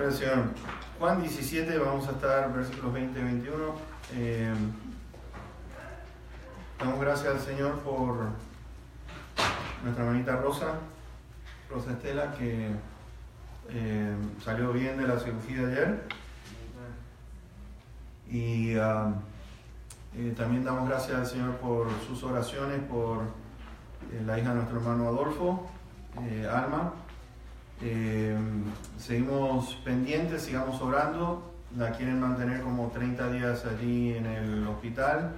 Gloria al Señor. Juan 17, vamos a estar versículos 20 y 21. Damos gracias al Señor por nuestra hermanita Rosa Estela, que salió bien de la cirugía ayer. Y también damos gracias al Señor por sus oraciones, por la hija de nuestro hermano Adolfo, Alma. Seguimos pendientes, sigamos orando. La quieren mantener como 30 días allí en el hospital.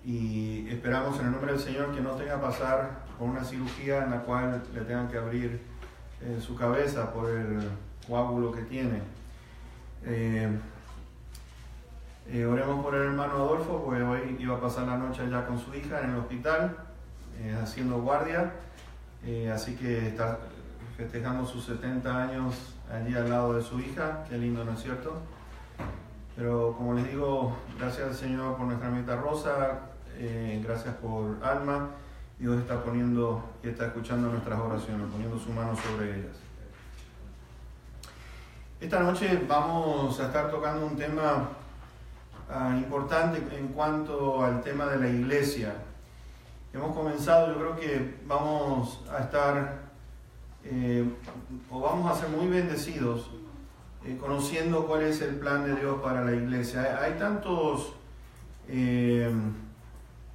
Y esperamos en el nombre del Señor que no tenga que pasar por una cirugía en la cual le tengan que abrir su cabeza por el coágulo que tiene. Oremos por el hermano Adolfo, porque hoy iba a pasar la noche allá con su hija en el hospital, haciendo guardia. Así que está festejando sus 70 años allí al lado de su hija. Qué lindo, ¿no es cierto? Pero como les digo, gracias al Señor por nuestra hermanita Rosa, gracias por Alma. Dios está poniendo y está escuchando nuestras oraciones, poniendo su mano sobre ellas. Esta noche vamos a estar tocando un tema importante en cuanto al tema de la iglesia. Hemos comenzado, yo creo que vamos a estar, o vamos a ser muy bendecidos conociendo cuál es el plan de Dios para la iglesia. Hay tantos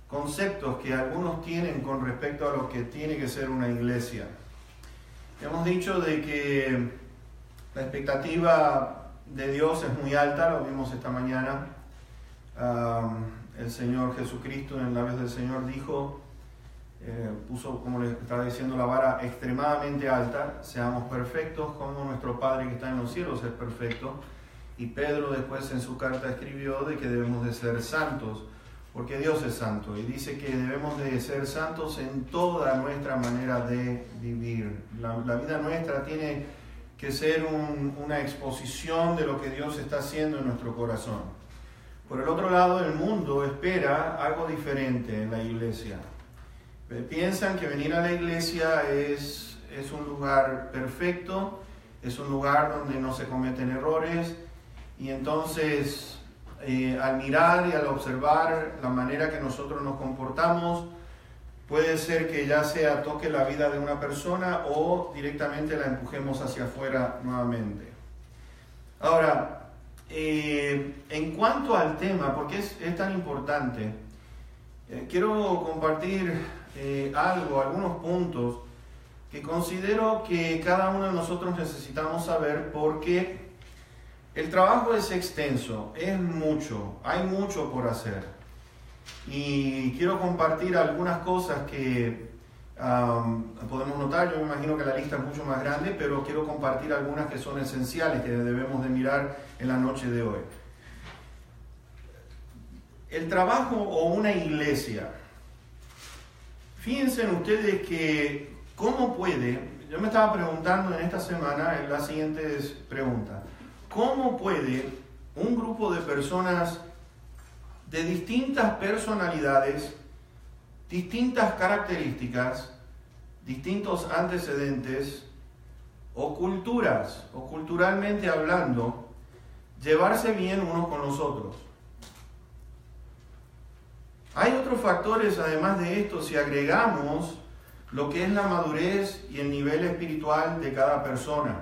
conceptos que algunos tienen con respecto a lo que tiene que ser una iglesia. Hemos dicho de que la expectativa de Dios es muy alta, lo vimos esta mañana. El Señor Jesucristo, en la vez del Señor, dijo, puso, como les estaba diciendo, la vara extremadamente alta: seamos perfectos como nuestro Padre que está en los cielos es perfecto. Y Pedro después en su carta escribió de que debemos de ser santos, porque Dios es santo, y dice que debemos de ser santos en toda nuestra manera de vivir. La vida nuestra tiene que ser una exposición de lo que Dios está haciendo en nuestro corazón. Por el otro lado, el mundo espera algo diferente en la iglesia. Piensan que venir a la iglesia es un lugar perfecto, es un lugar donde no se cometen errores, y entonces al mirar y al observar la manera que nosotros nos comportamos, puede ser que ya sea toque la vida de una persona o directamente la empujemos hacia afuera nuevamente. Ahora, en cuanto al tema, porque es tan importante, quiero compartir algunos puntos que considero que cada uno de nosotros necesitamos saber, porque el trabajo es extenso, es mucho, hay mucho por hacer. Y quiero compartir algunas cosas que podemos notar. Yo me imagino que la lista es mucho más grande, pero quiero compartir algunas que son esenciales, que debemos de mirar en la noche de hoy. El trabajo o una iglesia. Fíjense ustedes que cómo puede, yo me estaba preguntando en esta semana en las siguientes preguntas: ¿cómo puede un grupo de personas de distintas personalidades, distintas características, distintos antecedentes o culturas, o culturalmente hablando, llevarse bien unos con los otros? Hay otros factores además de esto si agregamos lo que es la madurez y el nivel espiritual de cada persona.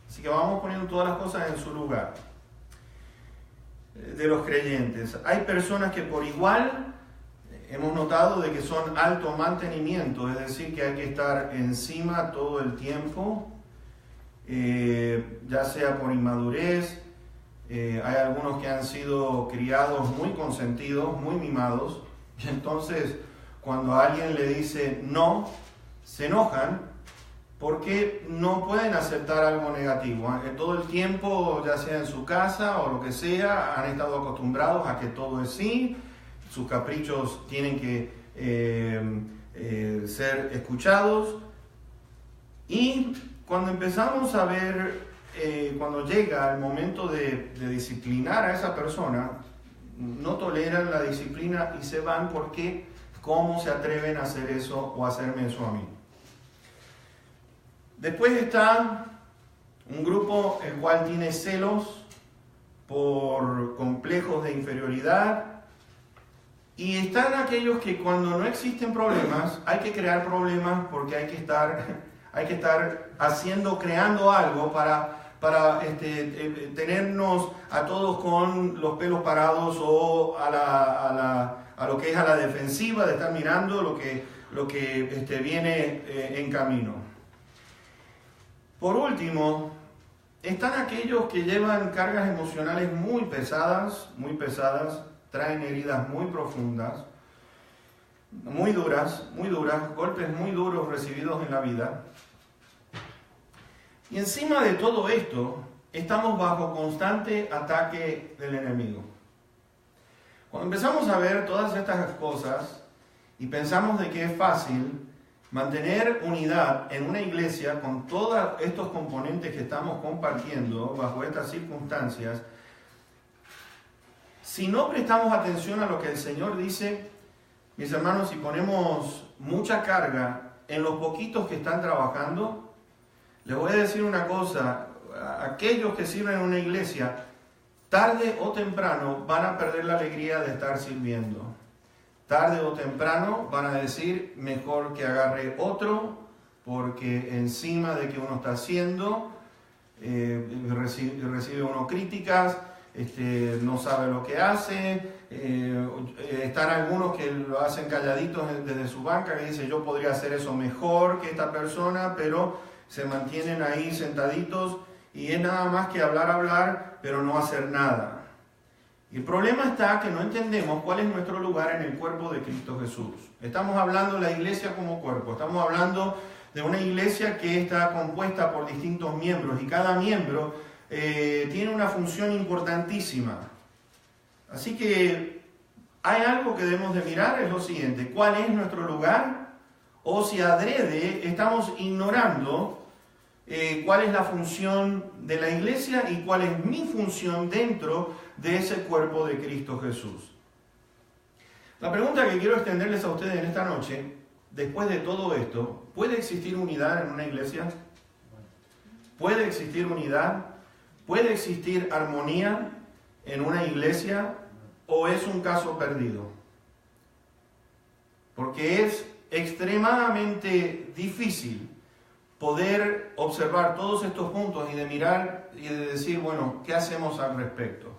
Así que vamos poniendo todas las cosas en su lugar. De los creyentes, hay personas que por igual hemos notado de que son alto mantenimiento, es decir, que hay que estar encima todo el tiempo, ya sea por inmadurez. Hay algunos que han sido criados muy consentidos, muy mimados, y entonces cuando alguien le dice no, se enojan porque no pueden aceptar algo negativo. Todo el tiempo, ya sea en su casa o lo que sea, han estado acostumbrados a que todo es sí, sus caprichos tienen que ser escuchados. Y cuando empezamos a ver, cuando llega el momento de disciplinar a esa persona, no toleran la disciplina y se van porque ¿cómo se atreven a hacer eso o a hacerme eso a mí? Después está un grupo el cual tiene celos por complejos de inferioridad. Y están aquellos que cuando no existen problemas, hay que crear problemas porque hay que estar creando algo para tenernos a todos con los pelos parados o a lo que es a la defensiva de estar mirando lo que viene en camino. Por último, están aquellos que llevan cargas emocionales muy pesadas, traen heridas muy profundas, muy duras, golpes muy duros recibidos en la vida. Y encima de todo esto, estamos bajo constante ataque del enemigo. Cuando empezamos a ver todas estas cosas y pensamos de que es fácil mantener unidad en una iglesia con todos estos componentes que estamos compartiendo bajo estas circunstancias, si no prestamos atención a lo que el Señor dice, mis hermanos, si ponemos mucha carga en los poquitos que están trabajando, les voy a decir una cosa, aquellos que sirven en una iglesia, tarde o temprano van a perder la alegría de estar sirviendo. Tarde o temprano van a decir, mejor que agarre otro, porque encima de que uno está haciendo, recibe uno críticas, no sabe lo que hace, están algunos que lo hacen calladitos desde su banca, que dicen yo podría hacer eso mejor que esta persona, pero se mantienen ahí sentaditos y es nada más que hablar, pero no hacer nada. Y el problema está que no entendemos cuál es nuestro lugar en el cuerpo de Cristo Jesús. Estamos hablando de la iglesia como cuerpo, estamos hablando de una iglesia que está compuesta por distintos miembros y cada miembro tiene una función importantísima. Así que hay algo que debemos de mirar, es lo siguiente: ¿cuál es nuestro lugar? O si adrede estamos ignorando cuál es la función de la iglesia y cuál es mi función dentro de ese cuerpo de Cristo Jesús. La pregunta que quiero extenderles a ustedes en esta noche, después de todo esto, ¿puede existir unidad en una iglesia? ¿Puede existir unidad? ¿Puede existir armonía en una iglesia o es un caso perdido? Porque es extremadamente difícil poder observar todos estos puntos y de mirar y de decir, bueno, ¿qué hacemos al respecto?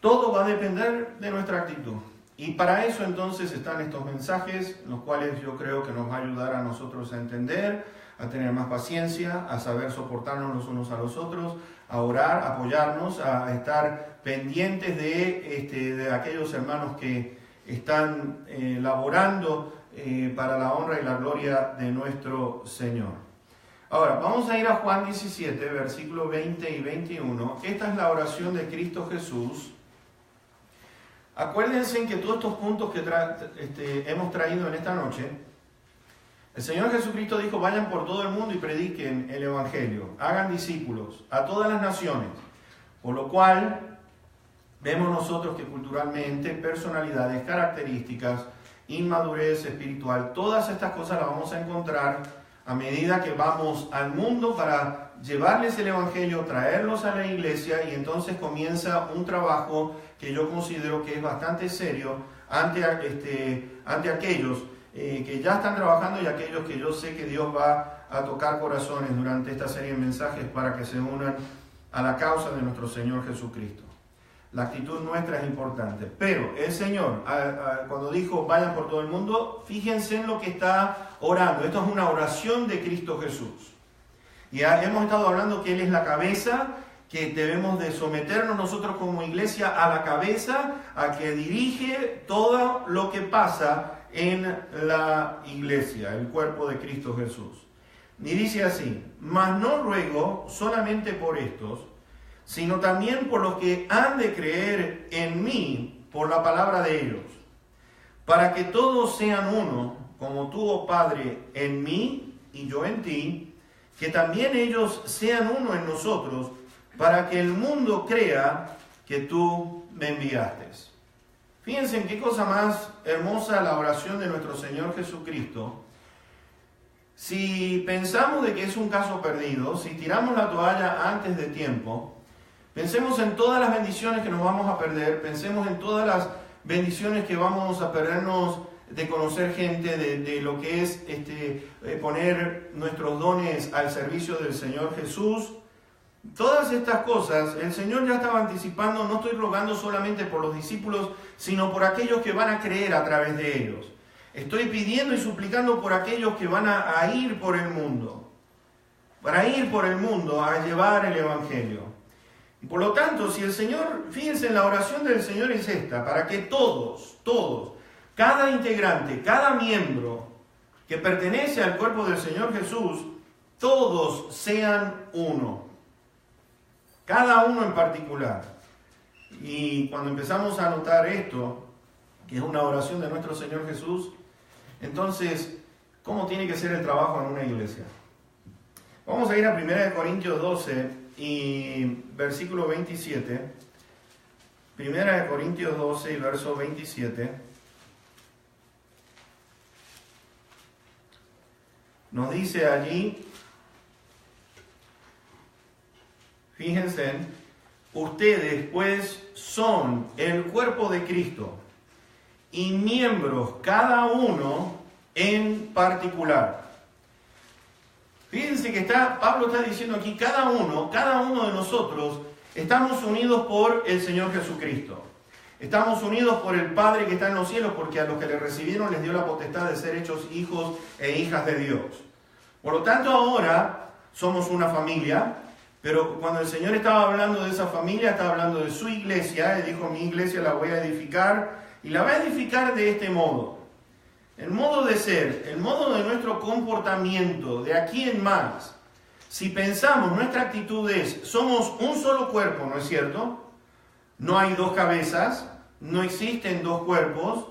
Todo va a depender de nuestra actitud. Y para eso entonces están estos mensajes, los cuales yo creo que nos va a ayudar a nosotros a entender, a tener más paciencia, a saber soportarnos los unos a los otros, a orar, a apoyarnos, a estar pendientes de aquellos hermanos que están laborando para la honra y la gloria de nuestro Señor. Ahora, vamos a ir a Juan 17, versículos 20 y 21. Esta es la oración de Cristo Jesús. Acuérdense que todos estos puntos que hemos traído en esta noche, el Señor Jesucristo dijo, vayan por todo el mundo y prediquen el Evangelio, hagan discípulos a todas las naciones, por lo cual vemos nosotros que culturalmente, personalidades, características, inmadurez espiritual, todas estas cosas las vamos a encontrar a medida que vamos al mundo para llevarles el Evangelio, traerlos a la iglesia, y entonces comienza un trabajo que yo considero que es bastante serio ante aquellos que ya están trabajando y aquellos que yo sé que Dios va a tocar corazones durante esta serie de mensajes para que se unan a la causa de nuestro Señor Jesucristo. La actitud nuestra es importante, pero el Señor, cuando dijo vayan por todo el mundo, fíjense en lo que está orando. Esto es una oración de Cristo Jesús. Y hemos estado hablando que Él es la cabeza, que debemos de someternos nosotros como iglesia a la cabeza, a que dirige todo lo que pasa en la iglesia, el cuerpo de Cristo Jesús. Y dice así, mas no ruego solamente por estos, sino también por los que han de creer en mí por la palabra de ellos, para que todos sean uno, como tú, oh Padre, en mí y yo en ti, que también ellos sean uno en nosotros, para que el mundo crea que tú me enviaste. Fíjense en qué cosa más hermosa la oración de nuestro Señor Jesucristo. Si pensamos de que es un caso perdido, si tiramos la toalla antes de tiempo, pensemos en todas las bendiciones que nos vamos a perder, pensemos en todas las bendiciones que vamos a perdernos de conocer gente, de lo que es poner nuestros dones al servicio del Señor Jesús. Todas estas cosas, el Señor ya estaba anticipando. No estoy rogando solamente por los discípulos, sino por aquellos que van a creer a través de ellos. Estoy pidiendo y suplicando por aquellos que van a ir por el mundo, para ir por el mundo a llevar el Evangelio. Y por lo tanto, si el Señor, fíjense, en la oración del Señor es esta, para que todos, cada integrante, cada miembro que pertenece al cuerpo del Señor Jesús, todos sean uno. Cada uno en particular. Y cuando empezamos a notar esto, que es una oración de nuestro Señor Jesús, entonces, ¿cómo tiene que ser el trabajo en una iglesia? Vamos a ir a 1 Corintios 12 y versículo 27. 1 Corintios 12 y verso 27. Nos dice allí, fíjense, ustedes pues son el cuerpo de Cristo y miembros cada uno en particular. Fíjense que Pablo está diciendo aquí, cada uno de nosotros estamos unidos por el Señor Jesucristo. Estamos unidos por el Padre que está en los cielos, porque a los que le recibieron les dio la potestad de ser hechos hijos e hijas de Dios. Por lo tanto, ahora somos una familia, pero cuando el Señor estaba hablando de esa familia, estaba hablando de su iglesia. Él dijo, mi iglesia la voy a edificar, y la voy a edificar de este modo. El modo de ser, el modo de nuestro comportamiento, de aquí en más. Si pensamos, nuestra actitud es, somos un solo cuerpo, ¿no es cierto? No hay dos cabezas, no existen dos cuerpos,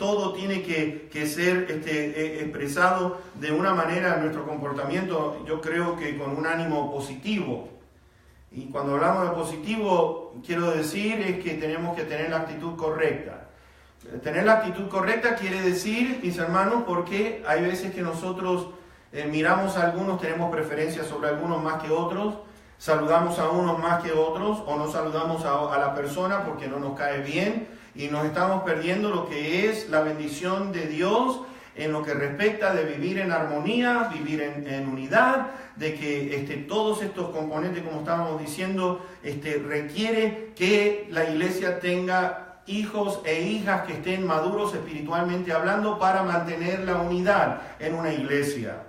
todo tiene que ser expresado de una manera en nuestro comportamiento, yo creo que con un ánimo positivo. Y cuando hablamos de positivo, quiero decir es que tenemos que tener la actitud correcta. Tener la actitud correcta quiere decir, mis hermanos, porque hay veces que nosotros miramos a algunos, tenemos preferencias sobre algunos más que otros, saludamos a unos más que otros, o no saludamos a la persona porque no nos cae bien, y nos estamos perdiendo lo que es la bendición de Dios en lo que respecta de vivir en armonía, vivir en unidad, de que todos estos componentes, como estábamos diciendo, requiere que la iglesia tenga hijos e hijas que estén maduros espiritualmente hablando para mantener la unidad en una iglesia.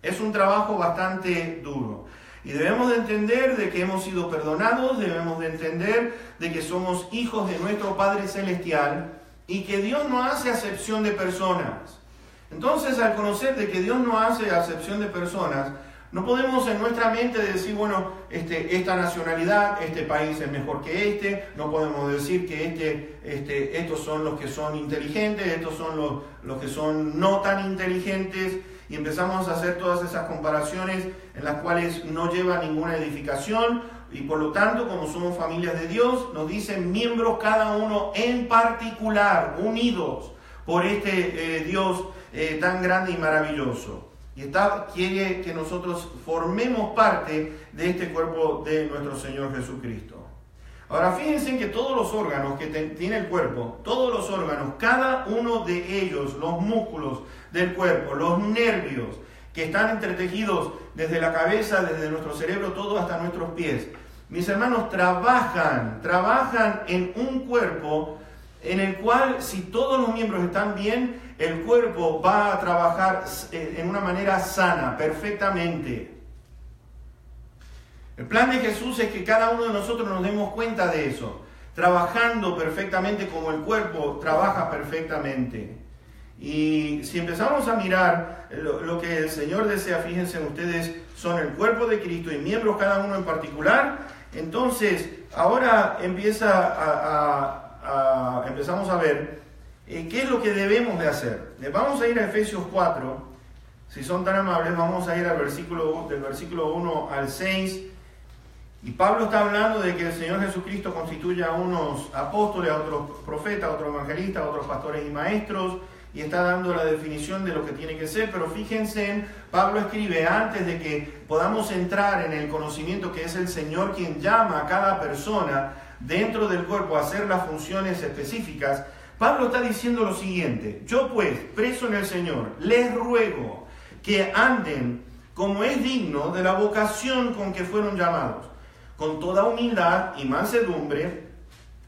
Es un trabajo bastante duro. Y debemos de entender de que hemos sido perdonados, debemos de entender de que somos hijos de nuestro Padre Celestial y que Dios no hace acepción de personas. Entonces, al conocer de que Dios no hace acepción de personas, no podemos en nuestra mente decir, bueno, esta nacionalidad, este país es mejor que no podemos decir que estos son los que son inteligentes, estos son los que son no tan inteligentes, y empezamos a hacer todas esas comparaciones en las cuales no lleva ninguna edificación, y por lo tanto, como somos familias de Dios, nos dicen miembros cada uno en particular, unidos por Dios tan grande y maravilloso. Y quiere que nosotros formemos parte de este cuerpo de nuestro Señor Jesucristo. Ahora fíjense que todos los órganos que tiene el cuerpo, todos los órganos, cada uno de ellos, los músculos del cuerpo, los nervios que están entretejidos desde la cabeza, desde nuestro cerebro, todo hasta nuestros pies. Mis hermanos, trabajan en un cuerpo en el cual, si todos los miembros están bien, el cuerpo va a trabajar en una manera sana, perfectamente. El plan de Jesús es que cada uno de nosotros nos demos cuenta de eso, trabajando perfectamente como el cuerpo trabaja perfectamente. Y si empezamos a mirar lo que el Señor desea, fíjense ustedes, son el cuerpo de Cristo y miembros cada uno en particular. Entonces, ahora empezamos a ver qué es lo que debemos de hacer. Vamos a ir a Efesios 4, si son tan amables, vamos a ir del versículo 1 al 6. Y Pablo está hablando de que el Señor Jesucristo constituye a unos apóstoles, a otros profetas, a otros evangelistas, a otros pastores y maestros, y está dando la definición de lo que tiene que ser, pero fíjense, Pablo escribe antes de que podamos entrar en el conocimiento que es el Señor quien llama a cada persona dentro del cuerpo a hacer las funciones específicas. Pablo está diciendo lo siguiente: yo pues, preso en el Señor, les ruego que anden como es digno de la vocación con que fueron llamados, con toda humildad y mansedumbre,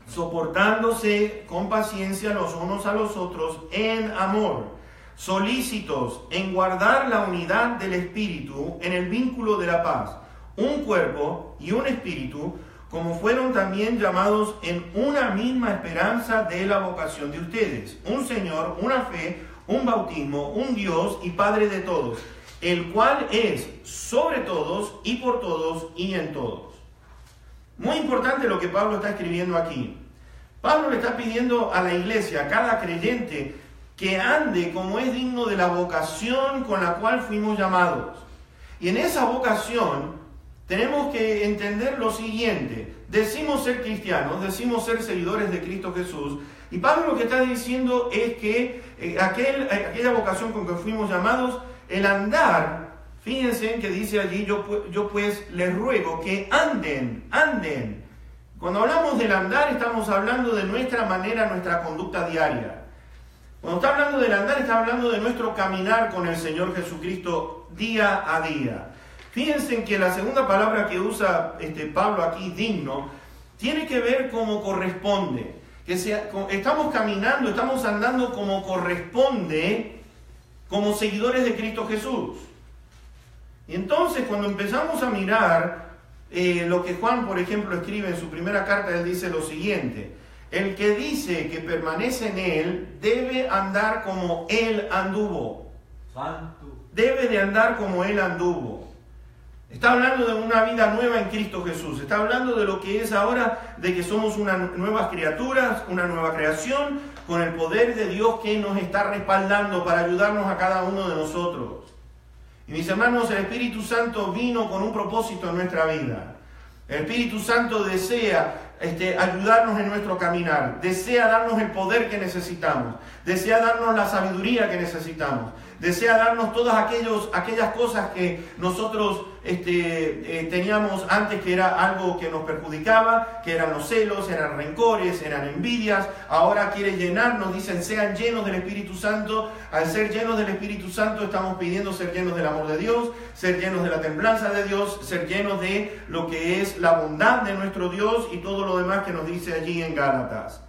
soportándose con paciencia los unos a los otros en amor, solícitos en guardar la unidad del Espíritu en el vínculo de la paz, un cuerpo y un espíritu, como fueron también llamados en una misma esperanza de la vocación de ustedes, un Señor, una fe, un bautismo, un Dios y Padre de todos, el cual es sobre todos y por todos y en todos. Muy importante lo que Pablo está escribiendo aquí. Pablo le está pidiendo a la iglesia, a cada creyente, que ande como es digno de la vocación con la cual fuimos llamados. Y en esa vocación tenemos que entender lo siguiente: decimos ser cristianos, decimos ser seguidores de Cristo Jesús, y Pablo lo que está diciendo es que aquella vocación con que fuimos llamados, el andar, fíjense que dice allí, yo pues les ruego que anden. Cuando hablamos del andar estamos hablando de nuestra manera, nuestra conducta diaria. Cuando está hablando del andar está hablando de nuestro caminar con el Señor Jesucristo día a día. Fíjense que la segunda palabra que usa Pablo aquí, digno, tiene que ver como corresponde. Estamos caminando, estamos andando como corresponde como seguidores de Cristo Jesús. Y entonces cuando empezamos a mirar lo que Juan, por ejemplo, escribe en su primera carta, él dice lo siguiente: el que dice que permanece en él debe andar como él anduvo. Santo. Debe de andar como él anduvo. Está hablando de una vida nueva en Cristo Jesús. Está hablando de lo que es ahora, de que somos nuevas criaturas, una nueva creación, con el poder de Dios que nos está respaldando para ayudarnos a cada uno de nosotros. Y mis hermanos, el Espíritu Santo vino con un propósito en nuestra vida. El Espíritu Santo desea ayudarnos en nuestro caminar, desea darnos el poder que necesitamos, desea darnos la sabiduría que necesitamos, desea darnos todas aquellas cosas que nosotros teníamos antes, que era algo que nos perjudicaba, que eran los celos, eran rencores, eran envidias. Ahora quiere llenarnos, dicen, sean llenos del Espíritu Santo. Al ser llenos del Espíritu Santo estamos pidiendo ser llenos del amor de Dios, ser llenos de la templanza de Dios, ser llenos de lo que es la bondad de nuestro Dios y todo lo demás que nos dice allí en Gálatas.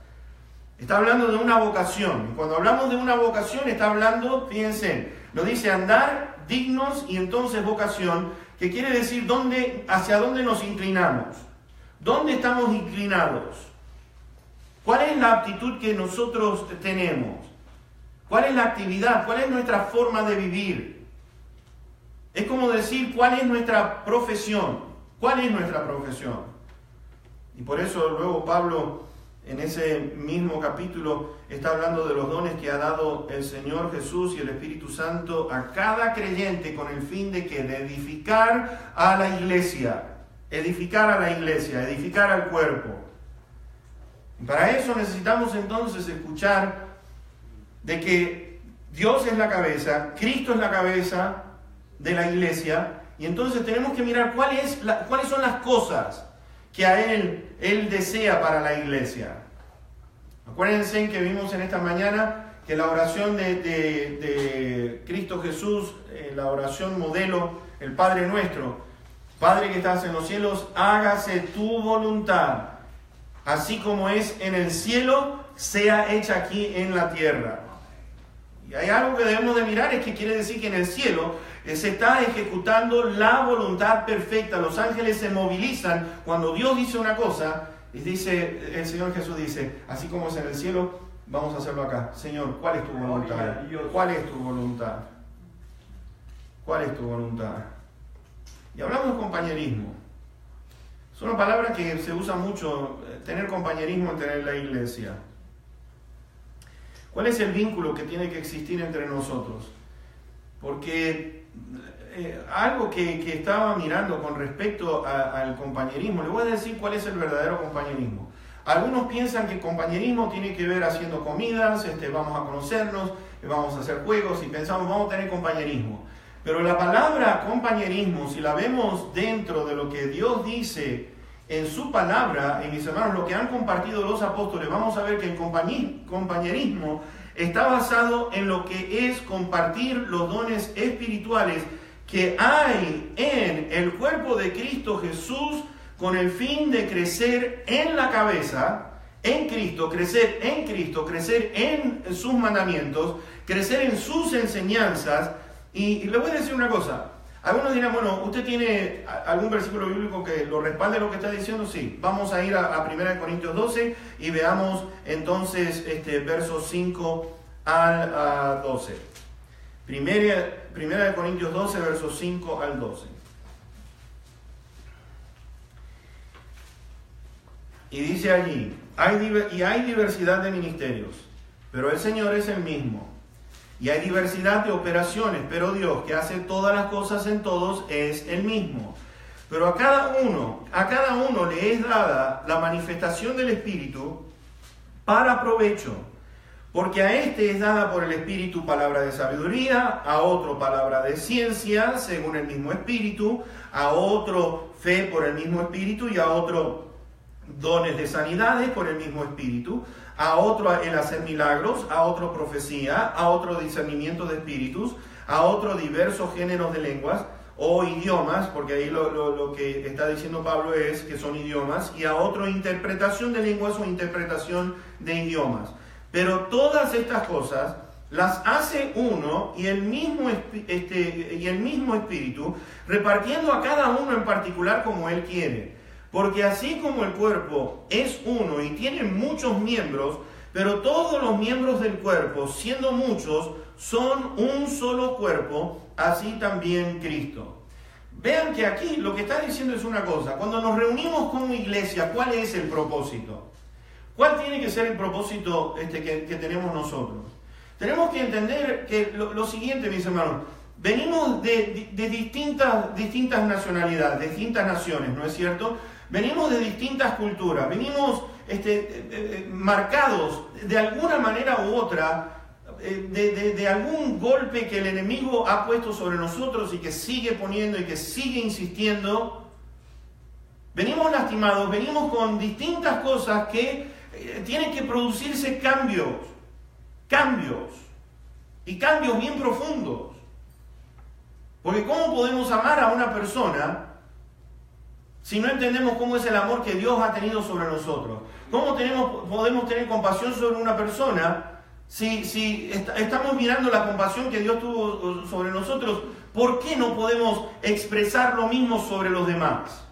Está hablando de una vocación. Y cuando hablamos de una vocación está hablando, fíjense, lo dice andar dignos y entonces vocación, que quiere decir hacia dónde nos inclinamos, dónde estamos inclinados, cuál es la aptitud que nosotros tenemos, cuál es la actividad, cuál es nuestra forma de vivir. Es como decir cuál es nuestra profesión, Y por eso luego Pablo, en ese mismo capítulo, está hablando de los dones que ha dado el Señor Jesús y el Espíritu Santo a cada creyente con el fin de que de edificar a la iglesia, edificar al cuerpo. Y para eso necesitamos entonces escuchar de que Dios es la cabeza, Cristo es la cabeza de la iglesia, y entonces tenemos que mirar cuáles son las cosas que a Él desea para la iglesia. Acuérdense que vimos en esta mañana que la oración de Cristo Jesús, la oración modelo, el Padre nuestro: Padre que estás en los cielos, hágase tu voluntad, así como es en el cielo, sea hecha aquí en la tierra. Y hay algo que debemos de mirar, es que quiere decir que en el cielo se está ejecutando la voluntad perfecta. Los ángeles se movilizan cuando Dios dice una cosa, y dice, el Señor Jesús dice, así como es en el cielo, vamos a hacerlo acá. Señor, ¿cuál es tu voluntad? ¿Cuál es tu voluntad? ¿Cuál es tu voluntad? Y hablamos de compañerismo. Es una palabra que se usa mucho, tener compañerismo entre la iglesia. ¿Cuál es el vínculo que tiene que existir entre nosotros? Porque algo que estaba mirando con respecto al compañerismo, le voy a decir cuál es el verdadero compañerismo. Algunos piensan que compañerismo tiene que ver haciendo comidas, vamos a conocernos, vamos a hacer juegos y pensamos vamos a tener compañerismo. Pero la palabra compañerismo, si la vemos dentro de lo que Dios dice en su palabra, mis hermanos, lo que han compartido los apóstoles, vamos a ver que el compañerismo está basado en lo que es compartir los dones espirituales que hay en el cuerpo de Cristo Jesús con el fin de crecer en la cabeza, en Cristo, crecer en sus mandamientos, crecer en sus enseñanzas. Y le voy a decir una cosa. Algunos dirán, bueno, ¿usted tiene algún versículo bíblico que lo respalde lo que está diciendo? Sí. Vamos a ir a 1 Corintios 12 y veamos entonces versos 5 al 12. 1 Corintios 12, versos 5 al 12. Y dice allí, hay diversidad de ministerios, pero el Señor es el mismo. Y hay diversidad de operaciones, pero Dios, que hace todas las cosas en todos, es el mismo. Pero a cada uno le es dada la manifestación del Espíritu para provecho. Porque a este es dada por el Espíritu palabra de sabiduría, a otro palabra de ciencia, según el mismo Espíritu, a otro fe por el mismo Espíritu y a otro dones de sanidades por el mismo Espíritu, a otro el hacer milagros, a otro profecía, a otro discernimiento de espíritus, a otro diversos géneros de lenguas o idiomas, porque ahí lo que está diciendo Pablo es que son idiomas, y a otro interpretación de lenguas o interpretación de idiomas. Pero todas estas cosas las hace uno y el mismo Espíritu, repartiendo a cada uno en particular como Él quiere. Porque así como el cuerpo es uno y tiene muchos miembros, pero todos los miembros del cuerpo, siendo muchos, son un solo cuerpo, así también Cristo. Vean que aquí lo que está diciendo es una cosa. Cuando nos reunimos como iglesia, ¿cuál es el propósito? ¿Cuál tiene que ser el propósito que tenemos nosotros? Tenemos que entender que lo siguiente, mis hermanos. Venimos de distintas nacionalidades, de distintas naciones, ¿no es cierto? Venimos de distintas culturas, venimos marcados de alguna manera u otra de algún golpe que el enemigo ha puesto sobre nosotros y que sigue poniendo y que sigue insistiendo. Venimos lastimados, venimos con distintas cosas que tienen que producirse cambios y cambios bien profundos. Porque ¿cómo podemos amar a una persona si no entendemos cómo es el amor que Dios ha tenido sobre nosotros? ¿Cómo podemos tener compasión sobre una persona si estamos mirando la compasión que Dios tuvo sobre nosotros? ¿Por qué no podemos expresar lo mismo sobre los demás?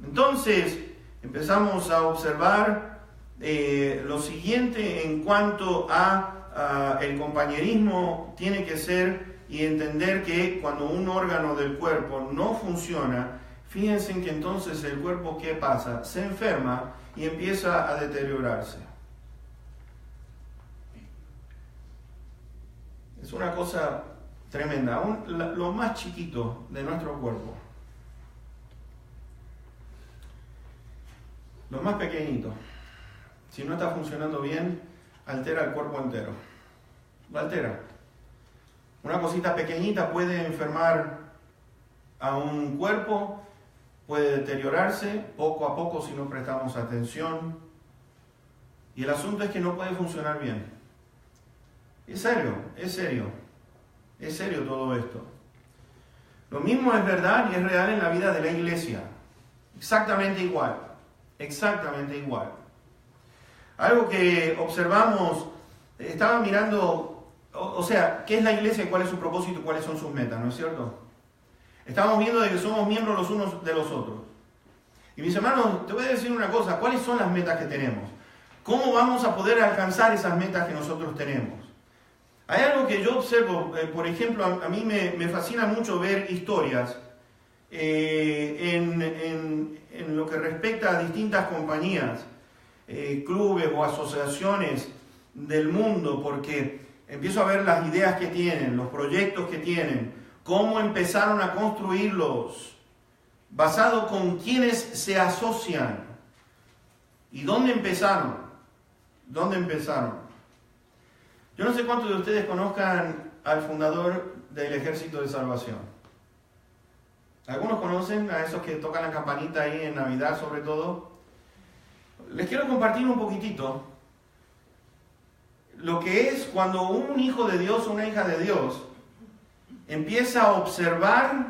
Entonces empezamos a observar lo siguiente en cuanto a el compañerismo tiene que ser y entender que cuando un órgano del cuerpo no funciona, fíjense que entonces el cuerpo, ¿qué pasa? Se enferma y empieza a deteriorarse. Es una cosa tremenda, aún lo más chiquito de nuestro cuerpo, lo más pequeñito, si no está funcionando bien, altera el cuerpo entero, lo altera. Una cosita pequeñita puede enfermar a un cuerpo, puede deteriorarse poco a poco si no prestamos atención. Y el asunto es que no puede funcionar bien. Es serio todo esto. Lo mismo es verdad y es real en la vida de la iglesia. Exactamente igual. Algo que observamos, estaba mirando... O sea, ¿qué es la iglesia y cuál es su propósito y cuáles son sus metas? ¿No es cierto? Estamos viendo de que somos miembros los unos de los otros. Y mis hermanos, te voy a decir una cosa. ¿Cuáles son las metas que tenemos? ¿Cómo vamos a poder alcanzar esas metas que nosotros tenemos? Hay algo que yo observo. Por ejemplo, a mí me fascina mucho ver historias en lo que respecta a distintas compañías, clubes o asociaciones del mundo, porque... empiezo a ver las ideas que tienen, los proyectos que tienen, cómo empezaron a construirlos, basado con quienes se asocian. ¿Y dónde empezaron? ¿Dónde empezaron? Yo no sé cuántos de ustedes conozcan al fundador del Ejército de Salvación. Algunos conocen a esos que tocan la campanita ahí en Navidad sobre todo. Les quiero compartir un poquitito lo que es cuando un hijo de Dios o una hija de Dios empieza a observar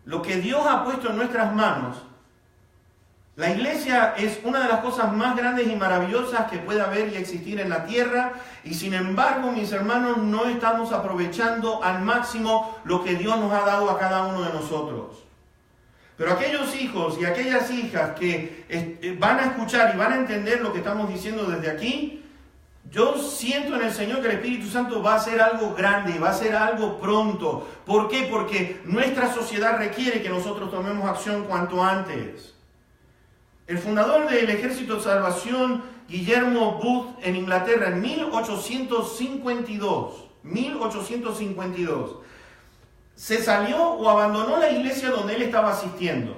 lo que Dios ha puesto en nuestras manos. La iglesia es una de las cosas más grandes y maravillosas que puede haber y existir en la tierra, y sin embargo, mis hermanos, no estamos aprovechando al máximo lo que Dios nos ha dado a cada uno de nosotros. Pero aquellos hijos y aquellas hijas que van a escuchar y van a entender lo que estamos diciendo desde aquí, yo siento en el Señor que el Espíritu Santo va a hacer algo grande y va a hacer algo pronto. ¿Por qué? Porque nuestra sociedad requiere que nosotros tomemos acción cuanto antes. El fundador del Ejército de Salvación, Guillermo Booth, en Inglaterra, en 1852, se salió o abandonó la iglesia donde él estaba asistiendo.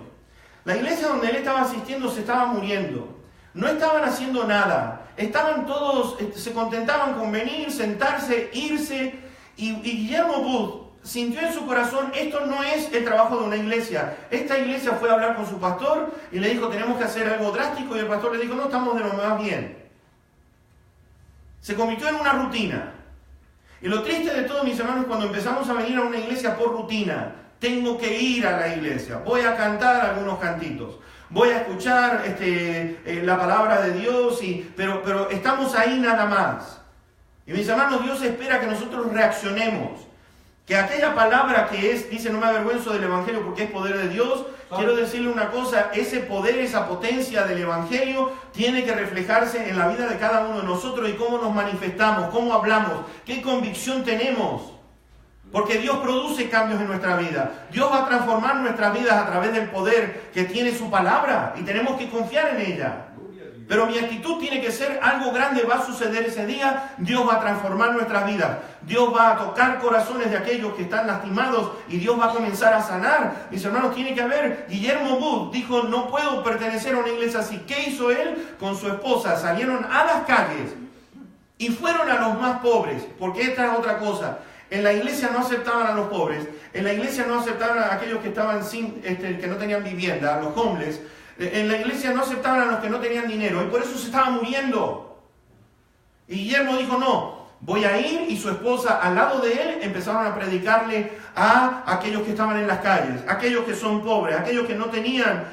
La iglesia donde él estaba asistiendo se estaba muriendo. No estaban haciendo nada. Estaban todos, se contentaban con venir, sentarse, irse. Y Guillermo Booth sintió en su corazón, esto no es el trabajo de una iglesia. Esta iglesia fue a hablar con su pastor y le dijo, tenemos que hacer algo drástico. Y el pastor le dijo, no, estamos de lo más bien. Se convirtió en una rutina. Y lo triste de todo, mis hermanos, cuando empezamos a venir a una iglesia por rutina. Tengo que ir a la iglesia, voy a cantar algunos cantitos, voy a escuchar la palabra de Dios, pero estamos ahí nada más. Y mis hermanos, Dios espera que nosotros reaccionemos. Que aquella palabra que dice, no me avergüenzo del Evangelio porque es poder de Dios, quiero decirle una cosa, ese poder, esa potencia del Evangelio tiene que reflejarse en la vida de cada uno de nosotros y cómo nos manifestamos, cómo hablamos, qué convicción tenemos. Porque Dios produce cambios en nuestra vida. Dios va a transformar nuestras vidas a través del poder que tiene su palabra y tenemos que confiar en ella. Pero mi actitud tiene que ser algo grande, va a suceder ese día, Dios va a transformar nuestras vidas. Dios va a tocar corazones de aquellos que están lastimados y Dios va a comenzar a sanar. Mis hermanos, tiene que haber. Guillermo Booth dijo, no puedo pertenecer a una iglesia así. ¿Qué hizo él? Con su esposa salieron a las calles y fueron a los más pobres, porque esta es otra cosa. En la iglesia no aceptaban a los pobres, en la iglesia no aceptaban a aquellos que estaban que no tenían vivienda, a los homeless. En la iglesia no aceptaban a los que no tenían dinero y por eso se estaban muriendo. Y Guillermo dijo, no, voy a ir, y su esposa al lado de él empezaron a predicarle a aquellos que estaban en las calles, aquellos que son pobres, aquellos que no tenían,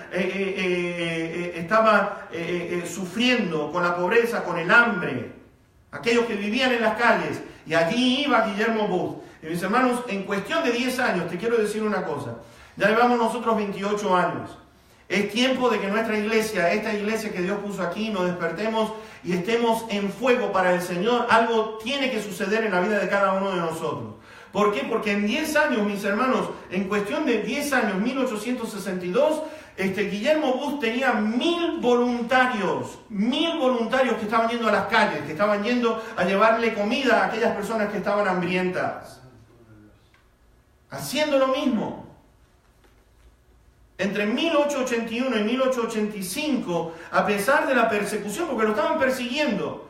estaban sufriendo con la pobreza, con el hambre, aquellos que vivían en las calles. Y allí iba Guillermo Booth. Y mis hermanos, en cuestión de 10 años, te quiero decir una cosa, ya llevamos nosotros 28 años. Es tiempo de que nuestra iglesia, esta iglesia que Dios puso aquí, nos despertemos y estemos en fuego para el Señor. Algo tiene que suceder en la vida de cada uno de nosotros. ¿Por qué? Porque en 10 años, mis hermanos, en cuestión de 10 años, 1862, Guillermo Booth tenía 1000 voluntarios que estaban yendo a las calles, que estaban yendo a llevarle comida a aquellas personas que estaban hambrientas. Haciendo lo mismo. Entre 1881 y 1885, a pesar de la persecución, porque lo estaban persiguiendo,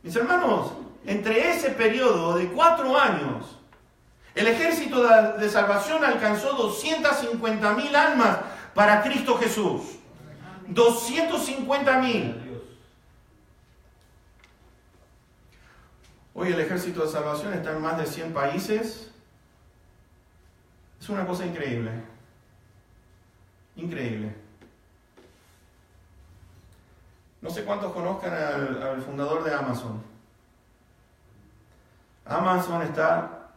mis hermanos, entre ese periodo de 4 años, el Ejército de Salvación alcanzó 250,000 almas para Cristo Jesús. 250,000. Hoy el Ejército de Salvación está en más de 100 países. Es una cosa increíble. Increíble. No sé cuántos conozcan al fundador de Amazon. Amazon está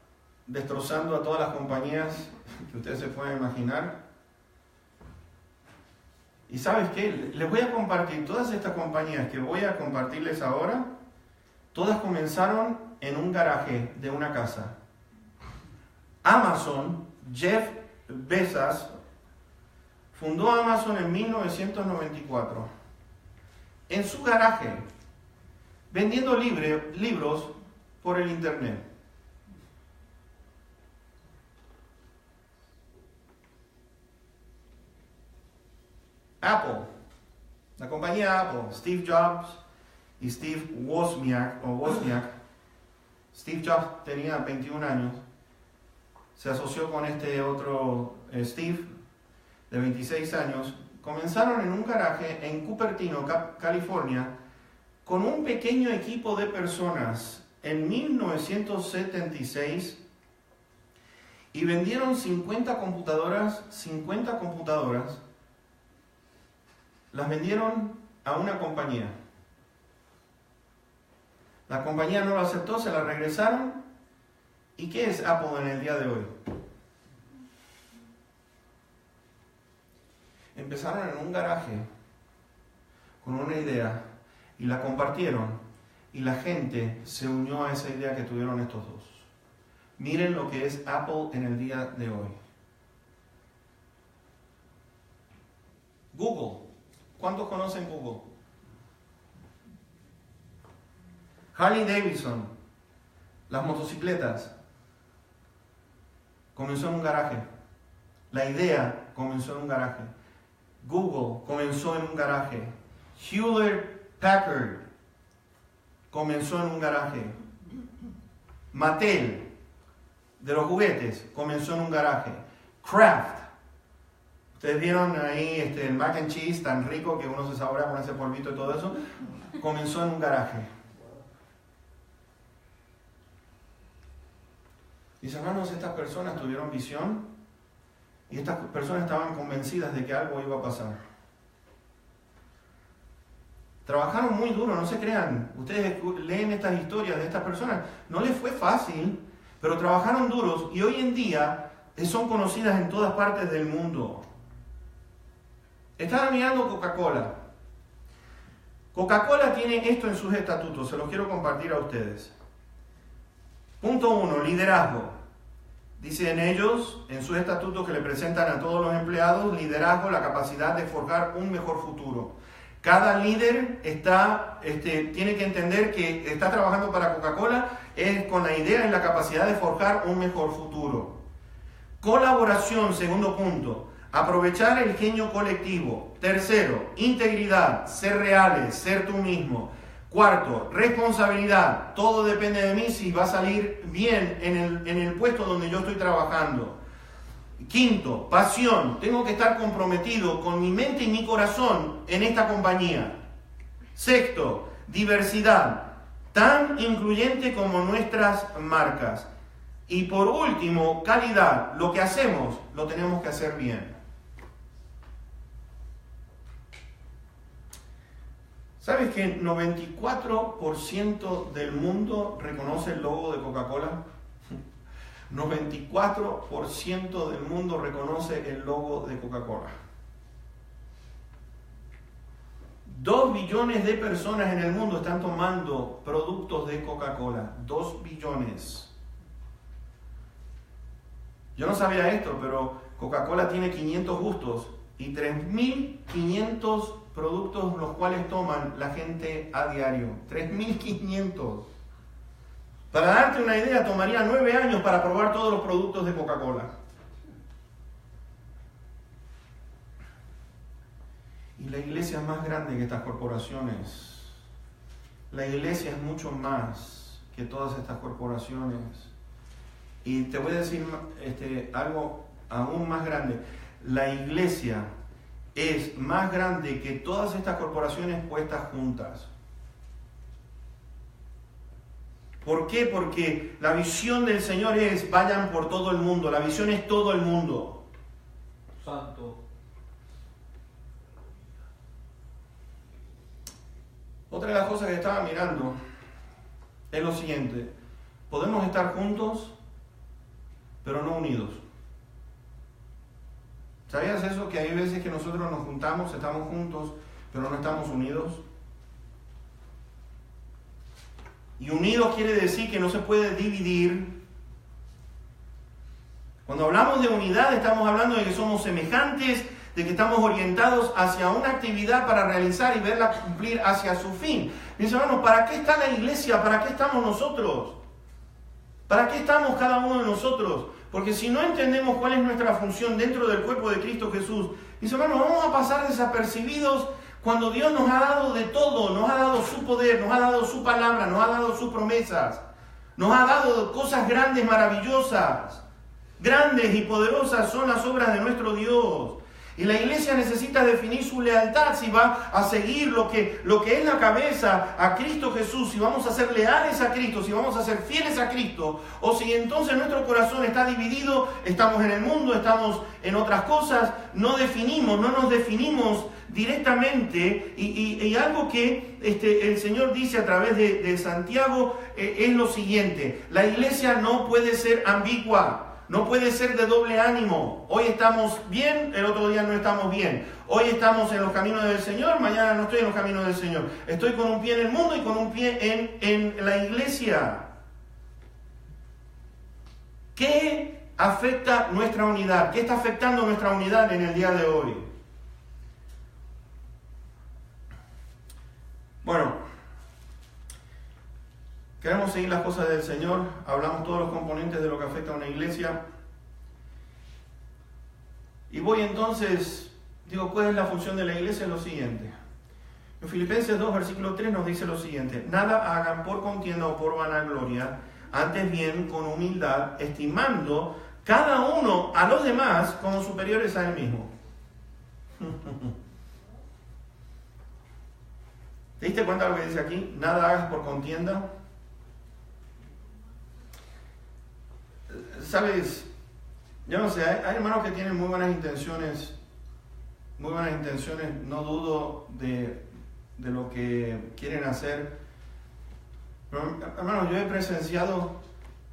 destrozando a todas las compañías que ustedes se pueden imaginar. Y ¿sabes qué? Les voy a compartir todas estas compañías que voy a compartirles ahora. Todas comenzaron en un garaje de una casa. Amazon, Jeff Bezos, fundó Amazon en 1994, en su garaje, vendiendo libros por el internet. Apple, La compañía Apple, Steve Jobs y Steve Wozniak. Steve Jobs tenía 21 años. Se asoció con este otro Steve, de 26 años. Comenzaron en un garaje en Cupertino, California, con un pequeño equipo de personas en 1976 y vendieron 50 computadoras. Las vendieron a una compañía. La compañía no lo aceptó, se la regresaron. ¿Y qué es Apple en el día de hoy? Empezaron en un garaje con una idea y la compartieron y la gente se unió a esa idea que tuvieron estos dos. Miren lo que es Apple en el día de hoy. Google. ¿Cuántos conocen Google? Harley Davidson. Las motocicletas. Comenzó en un garaje. La idea comenzó en un garaje. Google comenzó en un garaje. Hewlett Packard comenzó en un garaje. Mattel, de los juguetes, comenzó en un garaje. Kraft. Ustedes vieron ahí el mac and cheese tan rico que uno se saborea con ese polvito y todo eso. Comenzó en un garaje. Mis hermanos, estas personas tuvieron visión y estas personas estaban convencidas de que algo iba a pasar. Trabajaron muy duro, no se crean. Ustedes leen estas historias de estas personas. No les fue fácil, pero trabajaron duros y hoy en día son conocidas en todas partes del mundo. Estaba mirando Coca-Cola. Coca-Cola tiene esto en sus estatutos, se los quiero compartir a ustedes. Punto 1, liderazgo. Dicen ellos en sus estatutos que le presentan a todos los empleados liderazgo, la capacidad de forjar un mejor futuro. Cada líder tiene que entender que está trabajando para Coca-Cola es con la idea y la capacidad de forjar un mejor futuro. Colaboración, segundo punto. Aprovechar el genio colectivo. Tercero, integridad, ser reales, ser tú mismo. Cuarto, responsabilidad. Todo depende de mí si va a salir bien en el puesto donde yo estoy trabajando. Quinto, pasión. Tengo que estar comprometido con mi mente y mi corazón en esta compañía. Sexto, diversidad. Tan incluyente como nuestras marcas. Y por último, calidad. Lo que hacemos, lo tenemos que hacer bien. ¿Sabes que 94% del mundo reconoce el logo de Coca-Cola? 94% del mundo reconoce el logo de Coca-Cola. 2 billones de personas en el mundo están tomando productos de Coca-Cola. 2 billones. Yo no sabía esto, pero Coca-Cola tiene 500 gustos y 3.500 productos los cuales toman la gente a diario. 3.500. Para darte una idea, tomaría 9 años para probar todos los productos de Coca-Cola. Y la iglesia es más grande que estas corporaciones. La iglesia es mucho más que todas estas corporaciones. Y te voy a decir algo aún más grande. La iglesia es más grande que todas estas corporaciones puestas juntas. ¿Por qué? Porque la visión del Señor es vayan por todo el mundo. La visión es todo el mundo. Santo. Otra de las cosas que estaba mirando es lo siguiente. Podemos estar juntos, pero no unidos. ¿Sabías eso? Que hay veces que nosotros nos juntamos, estamos juntos, pero no estamos unidos. Y unidos quiere decir que no se puede dividir. Cuando hablamos de unidad, estamos hablando de que somos semejantes, de que estamos orientados hacia una actividad para realizar y verla cumplir hacia su fin. Mis hermanos, ¿para qué está la iglesia? ¿Para qué estamos nosotros? ¿Para qué estamos cada uno de nosotros? Porque si no entendemos cuál es nuestra función dentro del cuerpo de Cristo Jesús, mis hermanos, vamos a pasar desapercibidos Cuando Dios nos ha dado de todo, nos ha dado su poder, nos ha dado su palabra, nos ha dado sus promesas, nos ha dado cosas grandes, maravillosas, grandes y poderosas son las obras de nuestro Dios. Y la iglesia necesita definir su lealtad si va a seguir lo que es la cabeza a Cristo Jesús, si vamos a ser leales a Cristo, si vamos a ser fieles a Cristo, o si entonces nuestro corazón está dividido, estamos en el mundo, estamos en otras cosas, no nos definimos directamente. Y algo que el Señor dice a través de Santiago es lo siguiente: la iglesia no puede ser ambigua. No puede ser de doble ánimo. Hoy estamos bien, el otro día no estamos bien. Hoy estamos en los caminos del Señor, mañana no estoy en los caminos del Señor. Estoy con un pie en el mundo y con un pie en la iglesia. ¿Qué afecta nuestra unidad? ¿Qué está afectando nuestra unidad en el día de hoy? Bueno, queremos seguir las cosas del Señor, hablamos todos los componentes de lo que afecta a una iglesia. Y voy entonces, ¿cuál es la función de la iglesia? Es lo siguiente. En Filipenses 2, versículo 3 nos dice lo siguiente: nada hagan por contienda o por vanagloria, antes bien con humildad, estimando cada uno a los demás como superiores a él mismo. ¿Te diste cuenta de lo que dice aquí? Nada hagas por contienda. Sabes, yo no sé, hay hermanos que tienen muy buenas intenciones, no dudo de lo que quieren hacer. Pero, hermanos, yo he presenciado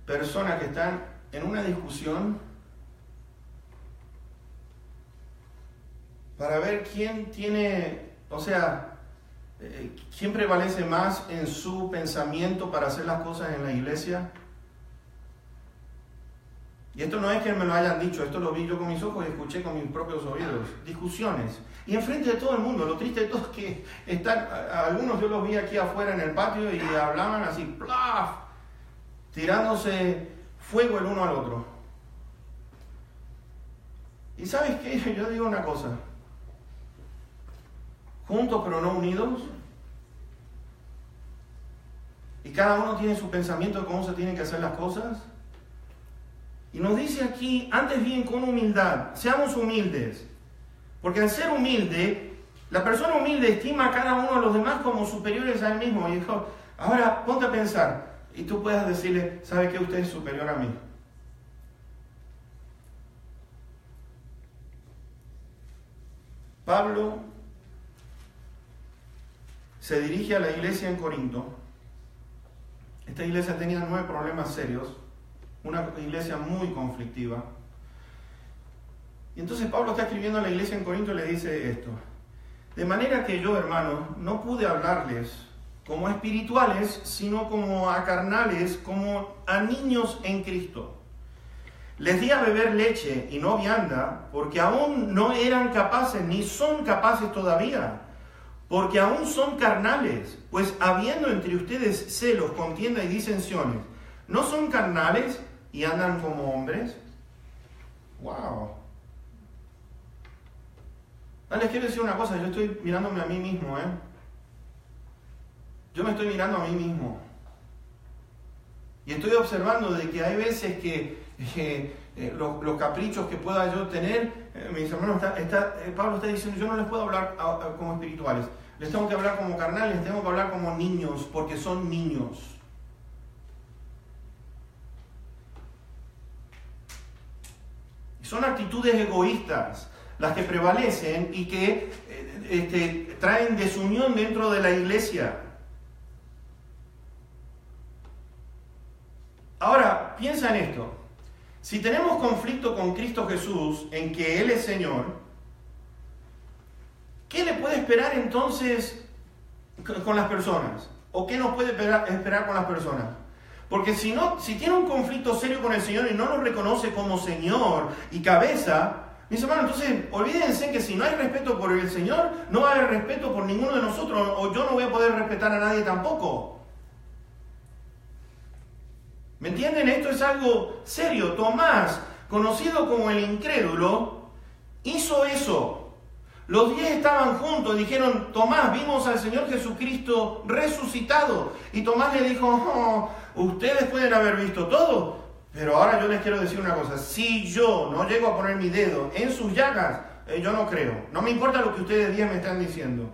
personas que están en una discusión para ver quién quién prevalece más en su pensamiento para hacer las cosas en la iglesia. Y esto no es que me lo hayan dicho, esto lo vi yo con mis ojos y escuché con mis propios oídos. Discusiones. Y enfrente de todo el mundo. Lo triste de todo es que algunos yo los vi aquí afuera en el patio y hablaban así, ¡plaf!, tirándose fuego el uno al otro. ¿Y sabes qué? Yo digo una cosa. Juntos pero no unidos. Y cada uno tiene su pensamiento de cómo se tienen que hacer las cosas. Y nos dice aquí, antes bien con humildad, seamos humildes. Porque al ser humilde, la persona humilde estima a cada uno de los demás como superiores a él mismo. Y dijo, ahora ponte a pensar, y tú puedas decirle, ¿sabe qué? Usted es superior a mí. Pablo se dirige a la iglesia en Corinto. Esta iglesia tenía 9 problemas serios. Una iglesia muy conflictiva. Y entonces Pablo está escribiendo a la iglesia en Corinto y le dice esto: de manera que yo, hermanos, no pude hablarles como a espirituales, sino como a carnales, como a niños en Cristo. Les di a beber leche y no vianda, porque aún no eran capaces, ni son capaces todavía, porque aún son carnales, pues habiendo entre ustedes celos, contienda y disensiones, ¿no son carnales y andan como hombres? ¡Wow! Les quiero decir una cosa, yo estoy mirándome a mí mismo, Yo me estoy mirando a mí mismo. Y estoy observando de que hay veces que los caprichos que pueda yo tener, mis hermanos, Pablo está diciendo, yo no les puedo hablar como espirituales, les tengo que hablar como carnales, les tengo que hablar como niños, porque son niños. Son actitudes egoístas las que prevalecen y que traen desunión dentro de la iglesia. Ahora, piensa en esto. Si tenemos conflicto con Cristo Jesús, en que Él es Señor, ¿qué le puede esperar entonces con las personas? ¿O qué nos puede esperar con las personas? Porque si tiene un conflicto serio con el Señor y no lo reconoce como Señor y cabeza, mis hermanos, entonces olvídense que si no hay respeto por el Señor, no va a haber respeto por ninguno de nosotros, o yo no voy a poder respetar a nadie tampoco. ¿Me entienden? Esto es algo serio. Tomás, conocido como el incrédulo, hizo eso. Los 10 estaban juntos, dijeron, Tomás, vimos al Señor Jesucristo resucitado. Y Tomás le dijo, oh, ustedes pueden haber visto todo, pero ahora yo les quiero decir una cosa, si yo no llego a poner mi dedo en sus llagas, yo no creo. No me importa lo que ustedes 10 me están diciendo.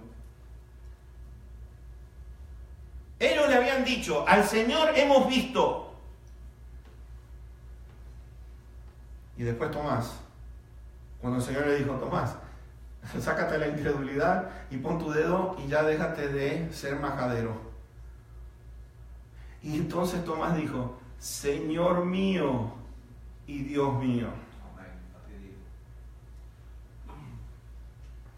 Ellos le habían dicho, al Señor hemos visto. Y después Tomás, cuando el Señor le dijo, Tomás, sácate la incredulidad y pon tu dedo y ya déjate de ser majadero. Y entonces Tomás dijo, Señor mío y Dios mío.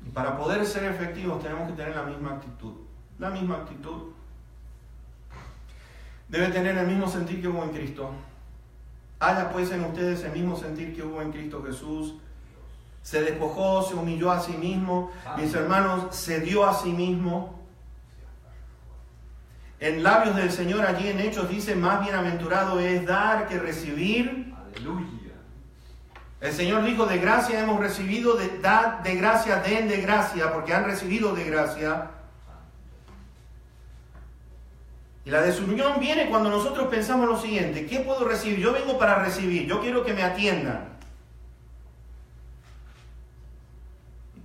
Y para poder ser efectivos tenemos que tener la misma actitud. La misma actitud. Debe tener el mismo sentir que hubo en Cristo. Haya pues en ustedes el mismo sentir que hubo en Cristo Jesús. Se despojó, se humilló a sí mismo. Mis hermanos, se dio a sí mismo. En labios del Señor, allí en Hechos, dice, más bienaventurado es dar que recibir. Aleluya. El Señor dijo, de gracia hemos recibido, dad de gracia, den de gracia, porque han recibido de gracia. Y la desunión viene cuando nosotros pensamos lo siguiente, ¿qué puedo recibir? Yo vengo para recibir, yo quiero que me atiendan.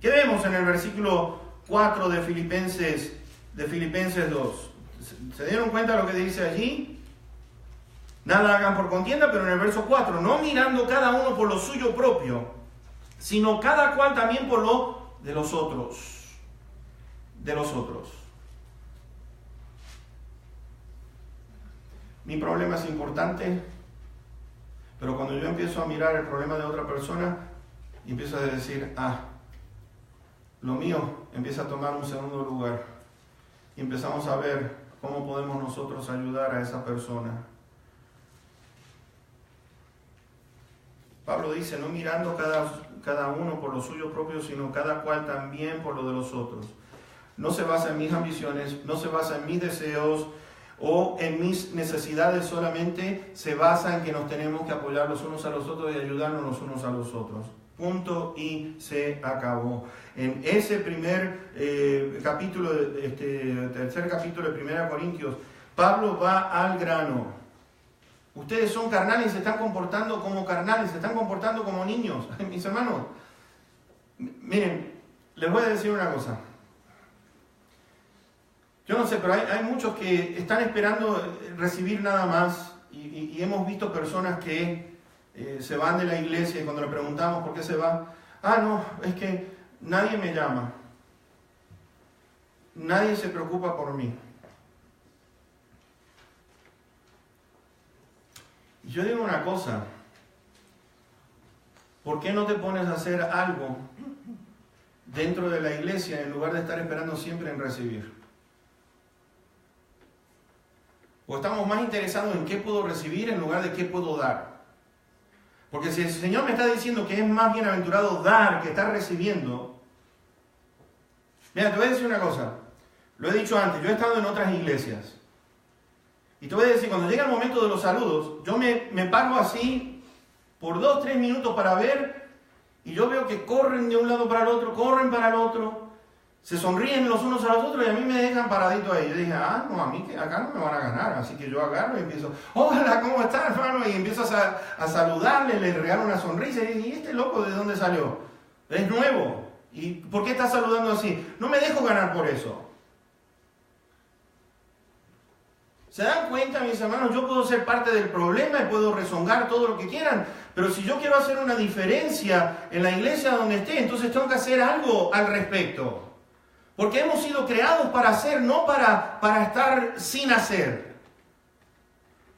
¿Qué vemos en el versículo 4 de Filipenses 2? ¿Se dieron cuenta de lo que dice allí? Nada hagan por contienda, pero en el verso 4, no mirando cada uno por lo suyo propio, sino cada cual también por lo de los otros. De los otros. Mi problema es importante, pero cuando yo empiezo a mirar el problema de otra persona, y empiezo a decir, lo mío empieza a tomar un segundo lugar. Y empezamos a ver cómo podemos nosotros ayudar a esa persona. Pablo dice, no mirando cada uno por lo suyo propio, sino cada cual también por lo de los otros. No se basa en mis ambiciones, no se basa en mis deseos o en mis necesidades solamente, se basa en que nos tenemos que apoyar los unos a los otros y ayudarnos los unos a los otros. Punto y se acabó. En ese primer capítulo, tercer capítulo de 1 Corintios, Pablo va al grano. Ustedes son carnales y se están comportando como carnales, se están comportando como niños. Mis hermanos, miren, les voy a decir una cosa. Yo no sé, pero hay muchos que están esperando recibir nada más y hemos visto personas que se van de la iglesia y cuando le preguntamos por qué se va, no, es que nadie me llama, nadie se preocupa por mí. Y yo digo una cosa, ¿por qué no te pones a hacer algo dentro de la iglesia en lugar de estar esperando siempre en recibir? O estamos más interesados en qué puedo recibir en lugar de qué puedo dar. Porque si el Señor me está diciendo que es más bienaventurado dar que estar recibiendo, mira, te voy a decir una cosa, lo he dicho antes, yo he estado en otras iglesias. Y te voy a decir, cuando llega el momento de los saludos, yo me paro así por 2-3 minutos para ver, y yo veo que corren de un lado para el otro, corren para el otro, se sonríen los unos a los otros y a mí me dejan paradito ahí. Yo dije, no, a mí acá no me van a ganar. Así que yo agarro y empiezo, hola, ¿cómo estás, hermano? Y empiezo a saludarle, le regalo una sonrisa y dije, ¿y este loco de dónde salió? Es nuevo. ¿Y por qué está saludando así? No me dejo ganar por eso. ¿Se dan cuenta, mis hermanos? Yo puedo ser parte del problema y puedo rezongar todo lo que quieran, pero si yo quiero hacer una diferencia en la iglesia donde esté, entonces tengo que hacer algo al respecto. Porque hemos sido creados para hacer, no para estar sin hacer.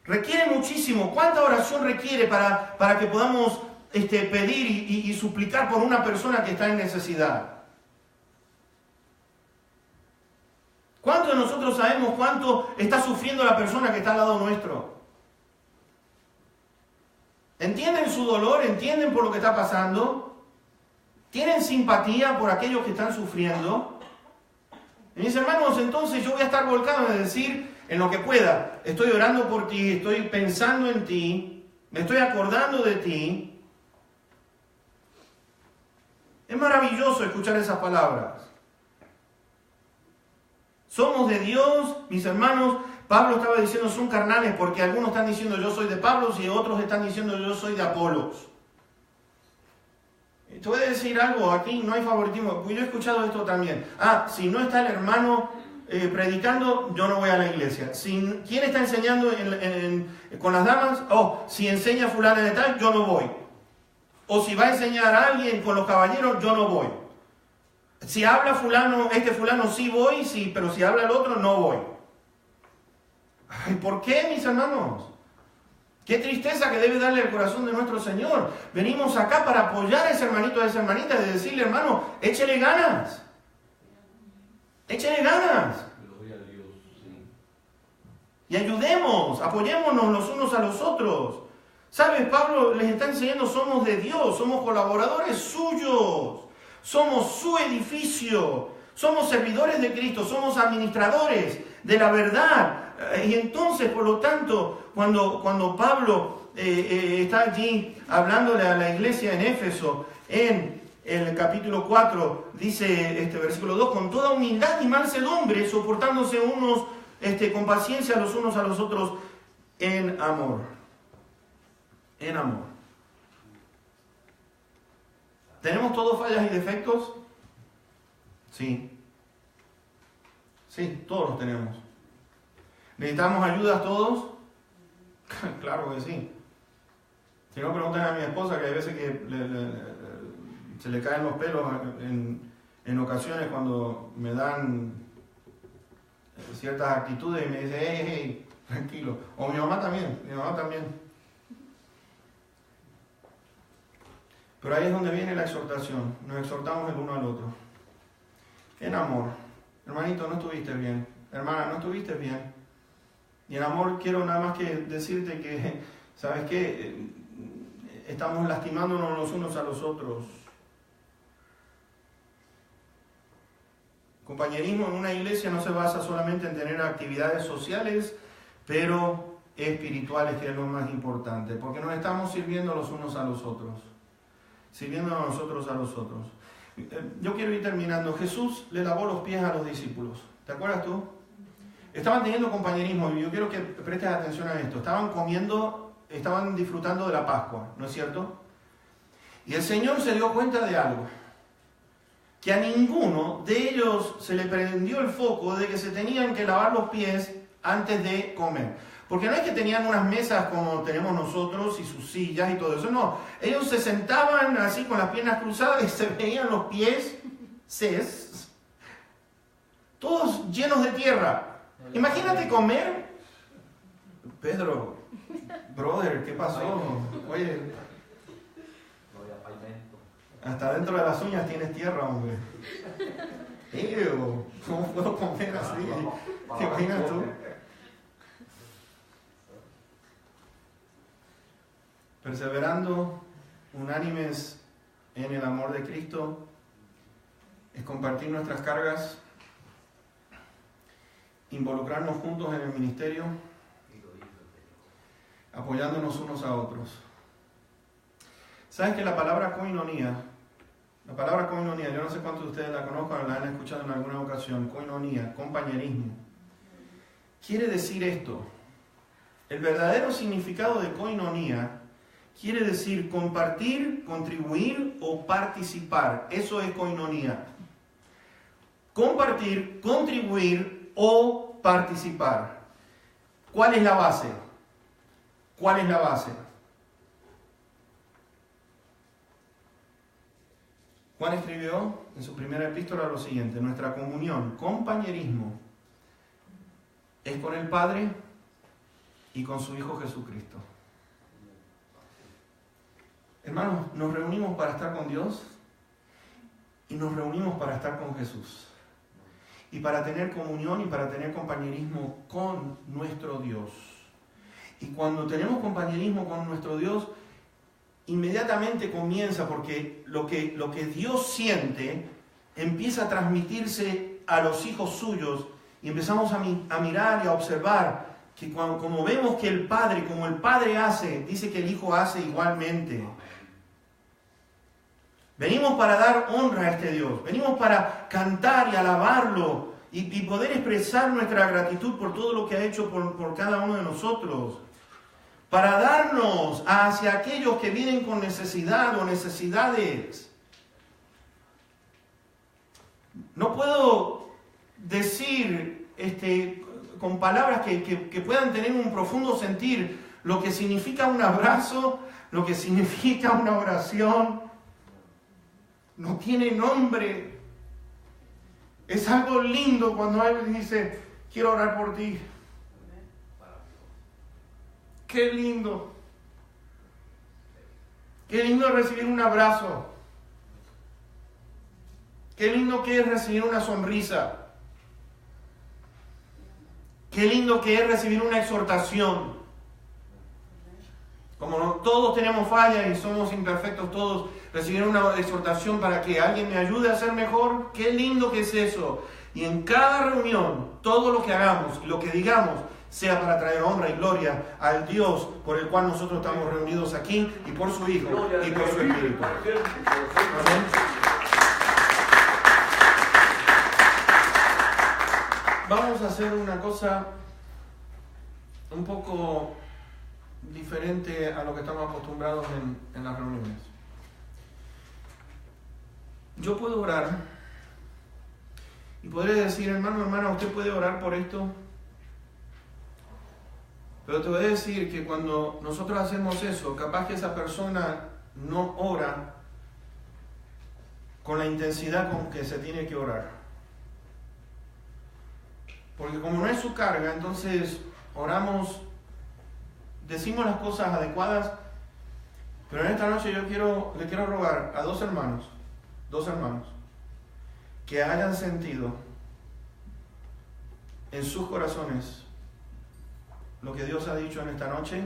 Requiere muchísimo. ¿Cuánta oración requiere para que podamos pedir y suplicar por una persona que está en necesidad? ¿Cuántos de nosotros sabemos cuánto está sufriendo la persona que está al lado nuestro? ¿Entienden su dolor? ¿Entienden por lo que está pasando? ¿Tienen simpatía por aquellos que están sufriendo? Y mis hermanos, entonces yo voy a estar volcado en decir en lo que pueda. Estoy orando por ti, estoy pensando en ti, me estoy acordando de ti. Es maravilloso escuchar esas palabras. Somos de Dios, mis hermanos. Pablo estaba diciendo son carnales porque algunos están diciendo yo soy de Pablo y otros están diciendo yo soy de Apolos. Te voy a decir algo, aquí no hay favoritismo, porque yo he escuchado esto también. Si no está el hermano predicando, yo no voy a la iglesia. ¿Quién está enseñando con las damas? Si enseña fulana de tal, yo no voy. O si va a enseñar a alguien con los caballeros, yo no voy. Si habla fulano, fulano sí voy, sí, pero si habla el otro, no voy. Ay, ¿por qué, mis hermanos? Qué tristeza que debe darle el corazón de nuestro Señor. Venimos acá para apoyar a ese hermanito, a esa hermanita, de decirle, hermano, échele ganas. Échele ganas. Gloria a Dios, sí. Y ayudemos, apoyémonos los unos a los otros. ¿Sabes? Pablo les está enseñando, somos de Dios, somos colaboradores suyos, somos su edificio, somos servidores de Cristo, somos administradores de la verdad. Y entonces, por lo tanto, cuando Pablo está allí hablándole a la iglesia en Éfeso, en el capítulo 4, dice versículo 2, con toda humildad y mansedumbre, soportándose unos con paciencia los unos a los otros en amor. En amor. ¿Tenemos todos fallas y defectos? Sí. Sí, todos los tenemos. ¿Necesitamos ayudas todos? Claro que sí. Si no, preguntan a mi esposa, que hay veces que se le caen los pelos en ocasiones cuando me dan ciertas actitudes y me dice, hey, tranquilo. O mi mamá también. Pero ahí es donde viene la exhortación. Nos exhortamos el uno al otro. En amor. Hermanito, no estuviste bien. Hermana, no estuviste bien. Y en amor quiero nada más que decirte que, ¿sabes qué? Estamos lastimándonos los unos a los otros. Compañerismo en una iglesia no se basa solamente en tener actividades sociales, pero espirituales, que es lo más importante. Porque nos estamos sirviendo los unos a los otros. Sirviéndonos nosotros a los otros. Yo quiero ir terminando. Jesús le lavó los pies a los discípulos. ¿Te acuerdas tú? Estaban teniendo compañerismo y yo quiero que prestes atención a esto. Estaban comiendo, estaban disfrutando de la Pascua, ¿no es cierto? Y el Señor se dio cuenta de algo. Que a ninguno de ellos se le prendió el foco de que se tenían que lavar los pies antes de comer. Porque no es que tenían unas mesas como tenemos nosotros y sus sillas y todo eso, no. Ellos se sentaban así con las piernas cruzadas y se veían los pies, todos llenos de tierra. Imagínate comer. Pedro, brother, ¿qué pasó? Oye, hasta dentro de las uñas tienes tierra, hombre. ¿Cómo puedo comer así? ¿Te imaginas tú? Perseverando, unánimes en el amor de Cristo, es compartir nuestras cargas, involucrarnos juntos en el ministerio, apoyándonos unos a otros. ¿Sabes que la palabra koinonía, yo no sé cuántos de ustedes la conozcan, la han escuchado en alguna ocasión, koinonía, compañerismo, quiere decir esto? El verdadero significado de koinonía quiere decir compartir, contribuir o participar. Eso es koinonía. Compartir, contribuir o participar. ¿Cuál es la base? ¿Cuál es la base? Juan escribió en su primera epístola lo siguiente: nuestra comunión, compañerismo, es con el Padre y con su Hijo Jesucristo. Hermanos, nos reunimos para estar con Dios y nos reunimos para estar con Jesús. Y para tener comunión y para tener compañerismo con nuestro Dios. Y cuando tenemos compañerismo con nuestro Dios, inmediatamente comienza, porque lo que Dios siente empieza a transmitirse a los hijos suyos y empezamos a mirar y a observar que como vemos que el Padre, como el Padre hace, dice que el Hijo hace igualmente. Venimos para dar honra a este Dios. Venimos para cantar y alabarlo y poder expresar nuestra gratitud por todo lo que ha hecho por cada uno de nosotros. Para darnos hacia aquellos que vienen con necesidad o necesidades. No puedo decir con palabras que puedan tener un profundo sentir lo que significa un abrazo, lo que significa una oración. No tiene nombre. Es algo lindo cuando alguien dice, quiero orar por ti. Qué lindo. Qué lindo recibir un abrazo. Qué lindo que es recibir una sonrisa. Qué lindo que es recibir una exhortación. Como todos tenemos fallas y somos imperfectos todos, recibir una exhortación para que alguien me ayude a ser mejor, qué lindo que es eso. Y en cada reunión, todo lo que hagamos y lo que digamos, sea para traer honra y gloria al Dios por el cual nosotros estamos reunidos aquí y por su Hijo y por su Espíritu. Amén. Vamos a hacer una cosa un poco diferente a lo que estamos acostumbrados en las reuniones. Yo puedo orar y podré decir, hermano, hermana, usted puede orar por esto. Pero te voy a decir que cuando nosotros hacemos eso, capaz que esa persona no ora con la intensidad con que se tiene que orar. Porque como no es su carga, entonces oramos, decimos las cosas adecuadas, pero en esta noche le quiero rogar a dos hermanos, que hayan sentido en sus corazones lo que Dios ha dicho en esta noche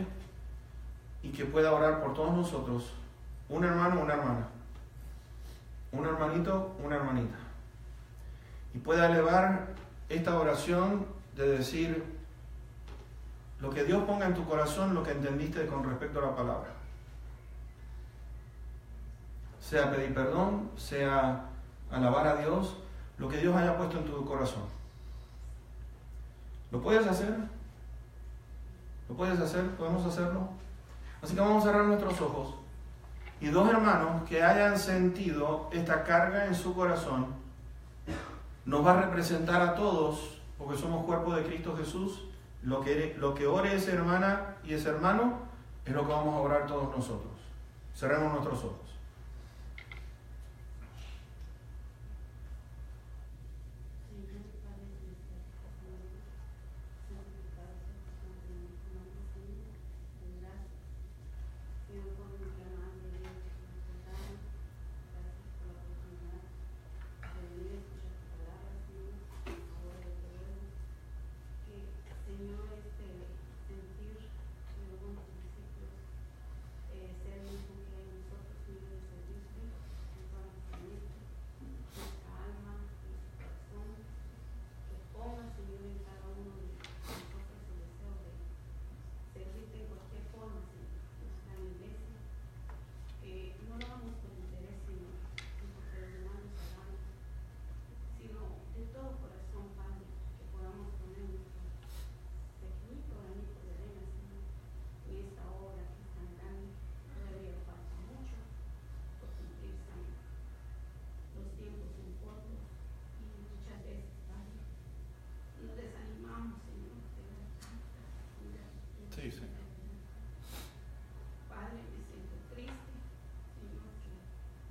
y que pueda orar por todos nosotros, un hermano, una hermana, un hermanito, una hermanita, y pueda elevar esta oración de decir lo que Dios ponga en tu corazón, lo que entendiste con respecto a la palabra. Sea pedir perdón, sea alabar a Dios, lo que Dios haya puesto en tu corazón. ¿Lo puedes hacer? ¿Lo puedes hacer? ¿Podemos hacerlo? Así que vamos a cerrar nuestros ojos. Y dos hermanos que hayan sentido esta carga en su corazón, nos va a representar a todos, porque somos cuerpo de Cristo Jesús. Lo que ore esa hermana y ese hermano es lo que vamos a orar todos nosotros. Cerremos nuestros ojos. Sí, Señor. Padre, me siento triste, Señor, que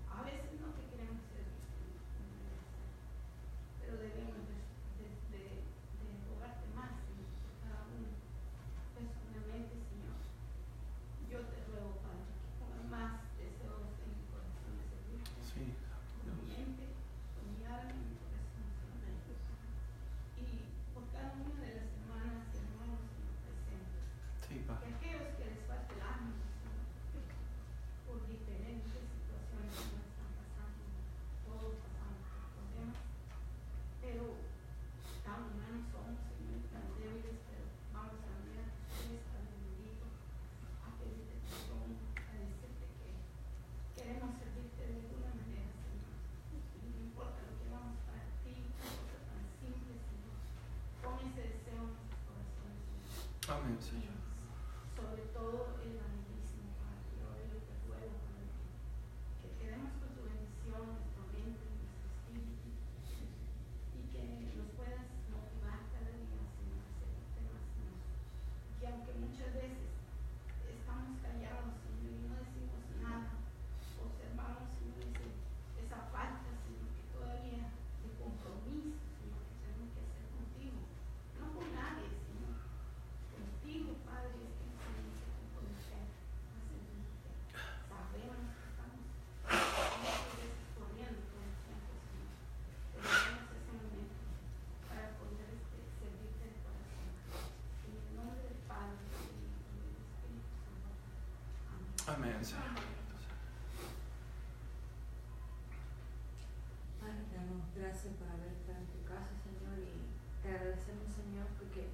a veces no te queremos ser, pero debemos de rogarte más, Señor, por cada uno. Personalmente, Señor, yo te ruego, Padre, que pongas más deseos en mi corazón de servirte. Sí. Con mi mente, con mi alma y mi corazón, Señor. Y por cada una de las hermanas y hermanos que nos presentes. Sí, Padre. Amén, Señor. Sobre todo el evangelismo, Padre. Yo hoy te ruego, Padre, que quedemos con tu bendición en nuestra mente, en nuestro espíritu, y que nos puedas motivar cada día, Señor, a servirte más, Señor. Que aunque muchas veces estamos callados, Señor, y no decimos nada, observamos, Señor, esa falta, Señor, que todavía de compromiso, Señor, que tenemos que hacer contigo, no con nadie, Señor, contigo, Padre, es que nos tenemos que comprometer a servirte. Sabemos que estamos muchas veces corriendo todo el tiempo, Señor, pero tenemos ese momento para poder servirte de corazón. En el nombre del Padre, del Hijo y del Espíritu Santo. Amén. Amén, Señor. Padre, te damos gracias por haber estado en tu casa, Señor, y te agradecemos, Señor, porque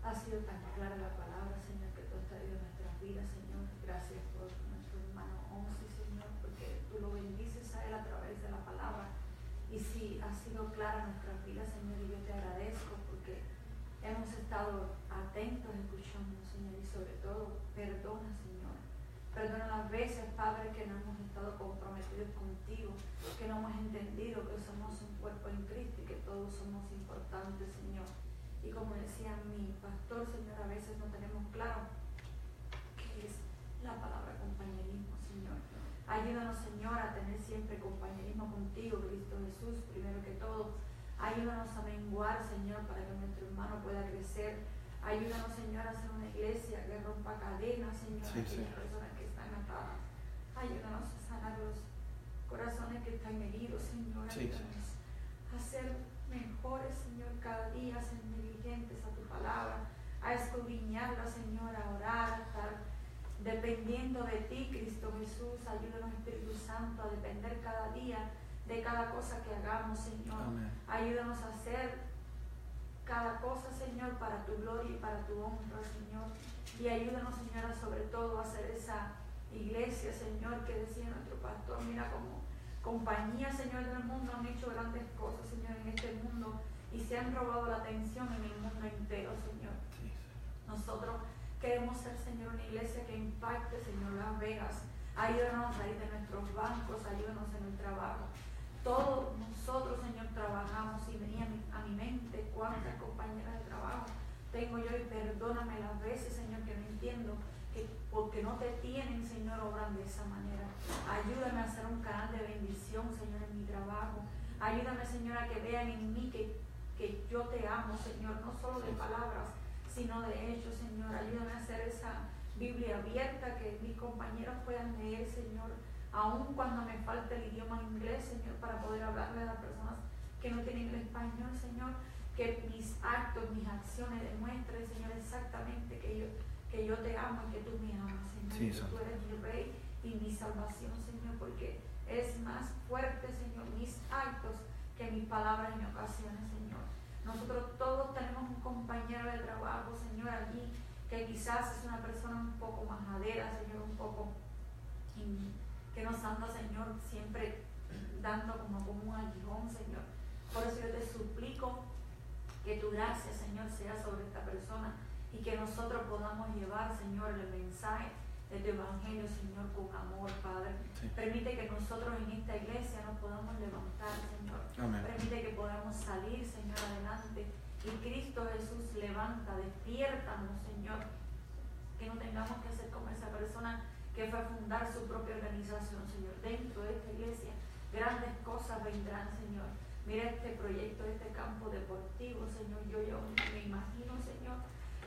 ha sido tan clara la palabra, Señor, que tú has traído en nuestras vidas, Señor. Gracias por nuestro hermano Onsi, Señor, porque tú lo bendices a él a través de la palabra. Y sí, ha sido clara nuestras vidas, Señor, y yo te agradezco porque hemos estado atentos, escuchando, Señor, y sobre todo, perdona, Señor. Perdona las veces, Padre, que no hemos estado comprometidos contigo, que no hemos entendido que somos un cuerpo en Cristo y que todos somos importantes, Señor. Y como decía mi pastor, Señor, a veces no tenemos claro qué es la palabra compañerismo, Señor. Ayúdanos, Señor, a tener siempre compañerismo contigo, Cristo Jesús, primero que todo. Ayúdanos a menguar, Señor, para que nuestro hermano pueda crecer. Ayúdanos, Señor, a hacer una iglesia que rompa cadenas, Señor, Sí, aquellas Señor. personas que están atadas. Ayúdanos a sanar los corazones que están heridos, Señor. Sí, Ayúdanos a ser mejores, Señor, cada día, a ser diligentes a tu palabra, a escudriñarla, Señor, a orar, a estar dependiendo de ti, Cristo Jesús. Ayúdanos, Espíritu Santo, a depender cada día de cada cosa que hagamos, Señor. Amén. Ayúdanos a hacer cada cosa, Señor, para tu gloria y para tu honra, Señor. Y ayúdanos, Señora, sobre todo a hacer esa iglesia, Señor, que decía nuestro pastor, mira, como compañía, Señor, del mundo han hecho grandes cosas, Señor, en este mundo y se han robado la atención en el mundo entero, Señor. Sí, Señor. Nosotros queremos ser, Señor, una iglesia que impacte, Señor, Las Vegas. Ayúdanos a salir de nuestros bancos, ayúdanos en el trabajo. Todos nosotros, Señor, trabajamos y venía a mi mente cuántas compañeras de trabajo tengo yo y perdóname las veces, Señor, que no entiendo que porque no te tienen, Señor, obran de esa manera. Ayúdame a ser un canal de bendición, Señor, en mi trabajo. Ayúdame, Señor, a que vean en mí que yo te amo, Señor, no solo de palabras, sino de hechos, Señor. Ayúdame a hacer esa Biblia abierta, que mis compañeros puedan leer, Señor, aun cuando me falte el idioma inglés, Señor, para poder hablarle a las personas que no tienen el español, Señor. Que mis actos, mis acciones demuestren, Señor, exactamente que yo te amo y que tú me amas, Señor. Sí, que tú eres mi Rey y mi salvación, Señor, porque es más fuerte, Señor, mis actos que mis palabras en ocasiones, Señor. Nosotros todos tenemos un compañero de trabajo, Señor, allí, que quizás es una persona un poco majadera, Señor, un poco que nos anda, Señor, siempre dando como un aguijón, Señor. Por eso yo te suplico que tu gracia, Señor, sea sobre esta persona y que nosotros podamos llevar, Señor, el mensaje de tu evangelio, Señor, con amor, Padre. Sí. Permite que nosotros en esta iglesia nos podamos levantar, Señor. Amén. Permite que podamos salir, Señor, adelante. Y Cristo Jesús levanta, despiértanos, Señor. Que no tengamos que ser como esa persona que fue a fundar su propia organización, Señor. Dentro de esta iglesia, grandes cosas vendrán, Señor. Mira este proyecto, este campo deportivo, Señor. Yo me imagino, Señor,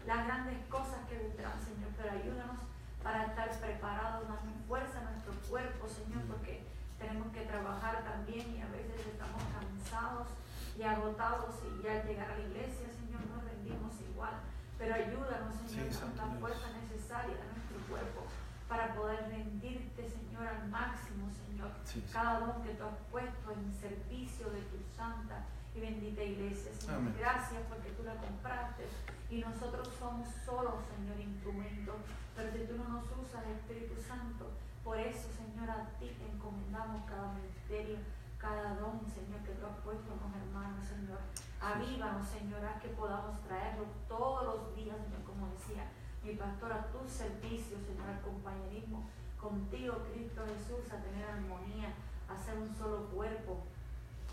las grandes cosas que vendrán, Señor. Pero ayúdanos para estar preparados, darnos fuerza a nuestro cuerpo, Señor, porque tenemos que trabajar también y a veces estamos cansados y agotados y ya al llegar a la iglesia, Señor, nos rendimos igual. Pero ayúdanos, Señor, con la fuerza necesaria de nuestro cuerpo para poder rendirte, Señor, al máximo, Señor. Sí, sí. Cada don que tú has puesto en servicio de tu santa y bendita iglesia, Señor. Amén. Gracias porque tú la compraste y nosotros somos solo, Señor, instrumentos. Pero si tú no nos usas, Espíritu Santo, por eso, Señor, a ti te encomendamos cada ministerio, cada don, Señor, que tú has puesto en los hermanos, Señor. Avívanos, Señor, a que podamos traerlo todos los días, Señor, como decía mi pastor, a tu servicio, Señor, al compañerismo contigo, Cristo Jesús, a tener armonía, a ser un solo cuerpo,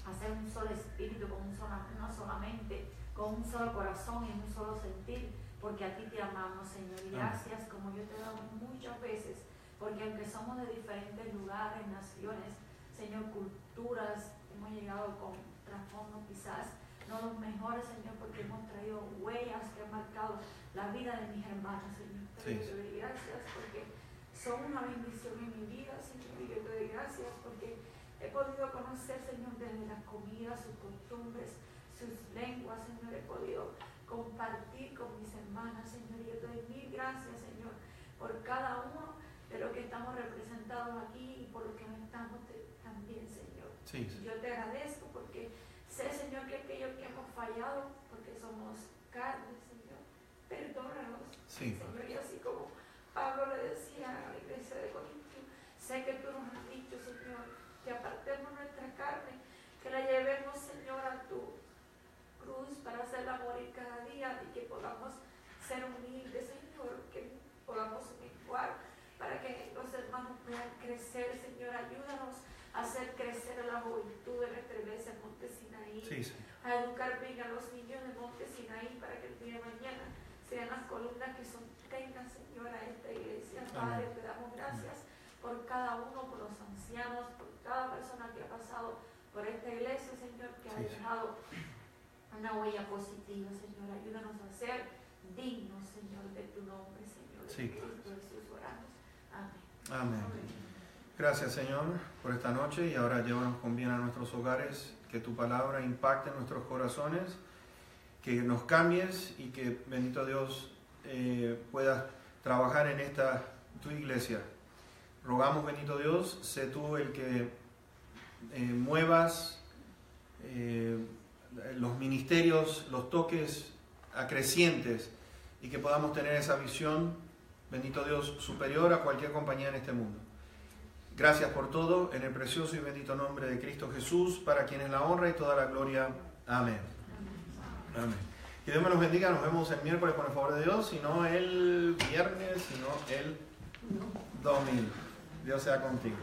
a ser un solo espíritu, con una sola mente, con un solo corazón y un solo sentir, porque a ti te amamos, Señor. Y gracias, como yo te he dado muchas veces, porque aunque somos de diferentes lugares, naciones, Señor, culturas, hemos llegado con trasfondo quizás no los mejores, Señor, porque hemos traído huellas que han marcado la vida de mis hermanos, Señor. Pero yo te doy gracias porque son una bendición en mi vida, Señor, y yo te doy gracias porque he podido conocer, Señor, desde las comidas, sus costumbres, sus lenguas, Señor, he podido compartir con mis hermanas, Señor, y yo te doy mil gracias, Señor, por cada uno de los que estamos representados aquí y por los que no estamos también, Señor. Sí. Yo te agradezco porque sé, Señor, que aquellos que hemos fallado, porque somos carne, Señor, perdónanos, Sí. Señor, y así como Pablo le decía a la iglesia de Corintio, sé que tú nos has dicho, Señor, que apartemos nuestra carne, que la llevemos, Señor, a tu cruz para hacerla morir cada día y que podamos ser humildes, Señor, que podamos menguar para que los hermanos puedan crecer, Señor. Ayúdanos a hacer crecer a la juventud de nuestra iglesia en Monte Sinaí, Sí. a educar bien a los niños de Monte Sinaí para que el día de mañana sean las columnas que sostengan, Señor, a esta iglesia. Padre, te damos gracias por cada uno, por los ancianos, por cada persona que ha pasado por esta iglesia, Señor, que ha dejado una huella positiva, Señor. Ayúdanos a ser dignos, Señor, de tu nombre, Señor. Sí. Cristo Jesús oramos. Amén. Amén. Gracias, Señor, por esta noche, y ahora llévanos con bien a nuestros hogares, que tu palabra impacte en nuestros corazones, que nos cambies y que, bendito Dios, puedas trabajar en esta tu iglesia. Rogamos, bendito Dios, sé tú el que muevas los ministerios, los toques acrecientes, y que podamos tener esa visión, bendito Dios, superior a cualquier compañía en este mundo. Gracias por todo, en el precioso y bendito nombre de Cristo Jesús, para quien es la honra y toda la gloria. Amén. Amén. Que Dios me los bendiga. Nos vemos el miércoles con el favor de Dios, y no el viernes, sino el domingo. Dios sea contigo.